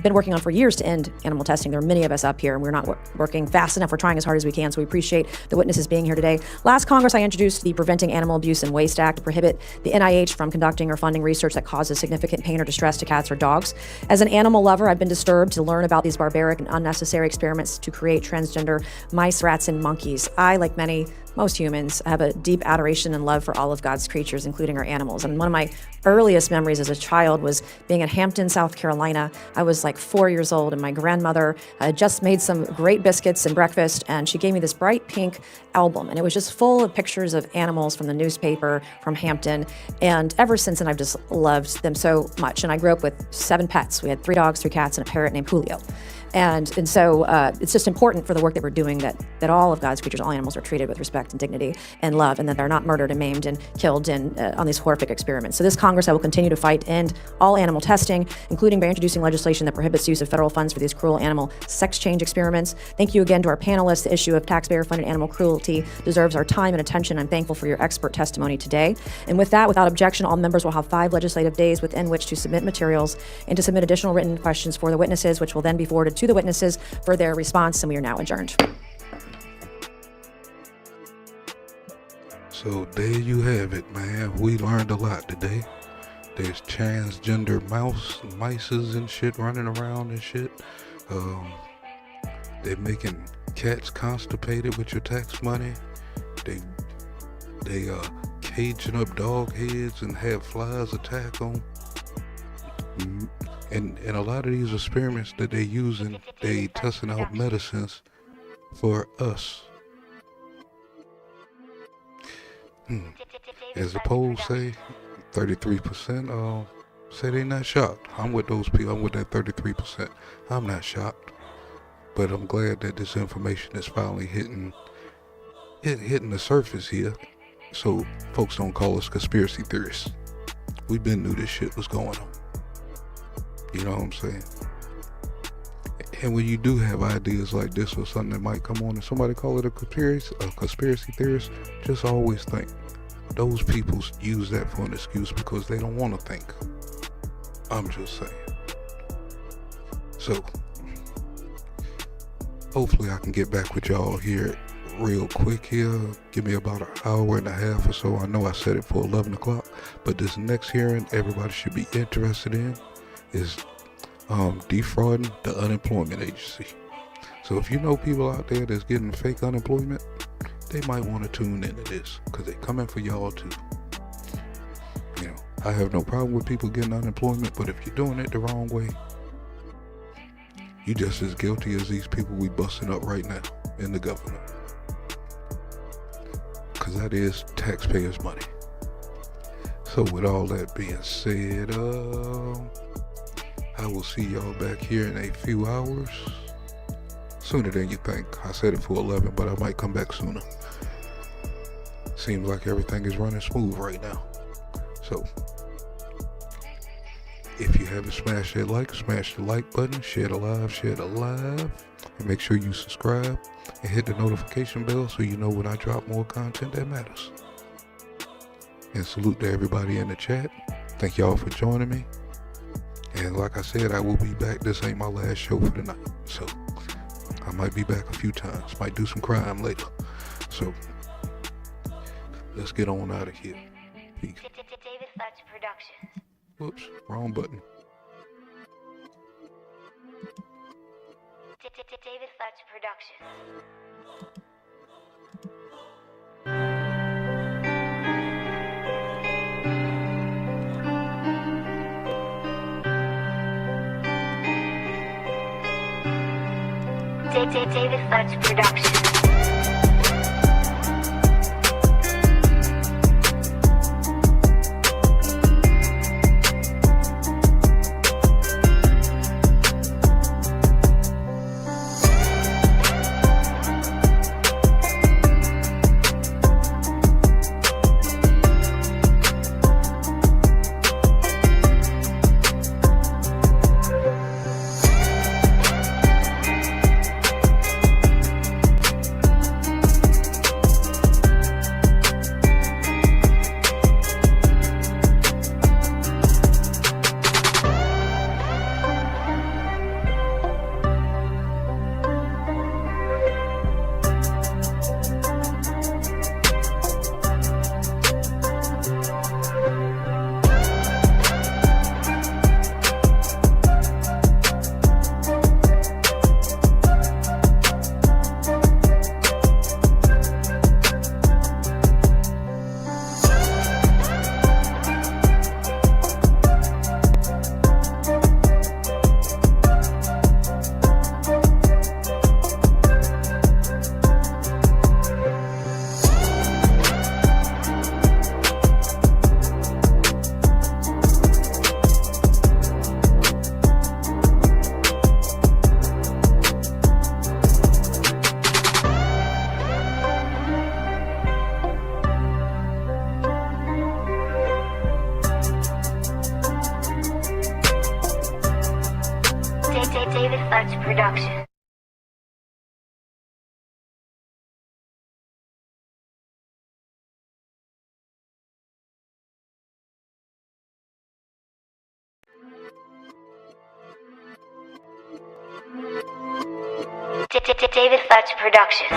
been working on for years to end animal testing. There are many of us up here, and we're not working fast enough. We're trying as hard as we can, so we appreciate the witnesses being here today. Last Congress, I introduced the Preventing Animal Abuse and Waste Act to prohibit the NIH from conducting or funding research that causes significant pain or distress to cats or dogs. As an animal lover, I've been disturbed to learn about these barbaric and unnecessary experiments to create transgender mice, rats, and monkeys. I, like most humans, have a deep adoration and love for all of God's creatures, including our animals. And one of my earliest memories as a child was being in Hampton, South Carolina. I was like 4 years old, and my grandmother had just made some great biscuits and breakfast, and she gave me this bright pink album, and it was just full of pictures of animals from the newspaper from Hampton. And ever since then, I've just loved them so much. And I grew up with 7 pets. We had 3 dogs, 3 cats, and a parrot named Julio. And so it's just important for the work that we're doing that all of God's creatures, all animals, are treated with respect and dignity and love, and that they're not murdered and maimed and killed on these horrific experiments. So this Congress, I will continue to fight to end all animal testing, including by introducing legislation that prohibits use of federal funds for these cruel animal sex change experiments. Thank you again to our panelists. The issue of taxpayer-funded animal cruelty deserves our time and attention. I'm thankful for your expert testimony today. And with that, without objection, all members will have 5 legislative days within which to submit materials and to submit additional written questions for the witnesses, which will then be forwarded to the witnesses for their response, and we are now adjourned. So there you have it, man. We learned a lot today. There's transgender mices and shit running around and shit. They're making cats constipated with your tax money. They caging up dog heads and have flies attack them. And a lot of these experiments that they're using, they testing out medicines for us. As the polls say, 33% say they not shocked. I'm with those people. I'm with that 33%. I'm not shocked, but I'm glad that this information is finally hitting the surface here, so folks don't call us conspiracy theorists. We've been knew this shit was going on. You know what I'm saying? And when you do have ideas like this or something that might come on and somebody call it a conspiracy theorist, just always think those people use that for an excuse because they don't want to think. I'm just saying. So hopefully I can get back with y'all here real quick here. Give me about an hour and a half or so. I know I said it for 11 o'clock, but this next hearing everybody should be interested in is defrauding the unemployment agency. So if you know people out there that's getting fake unemployment, they might want to tune into this because they're coming for y'all too. You know, I have no problem with people getting unemployment, but if you're doing it the wrong way, you just as guilty as these people we busting up right now in the government. Because that is taxpayers' money. So with all that being said, I will see y'all back here in a few hours. Sooner than you think. I said it for 11, but I might come back sooner. Seems like everything is running smooth right now. So, if you haven't smashed that like, smash the like button, share the live, and make sure you subscribe and hit the notification bell so you know when I drop more content that matters. And salute to everybody in the chat. Thank y'all for joining me. And like I said, I will be back. This ain't my last show for the night. So, I might be back a few times. Might do some crime later. So, let's get on out of here. Peace. David Fletch Productions. Whoops, wrong button. David Fletch Productions. David Fletch Productions. David Fletch Productions. David Fletch Productions.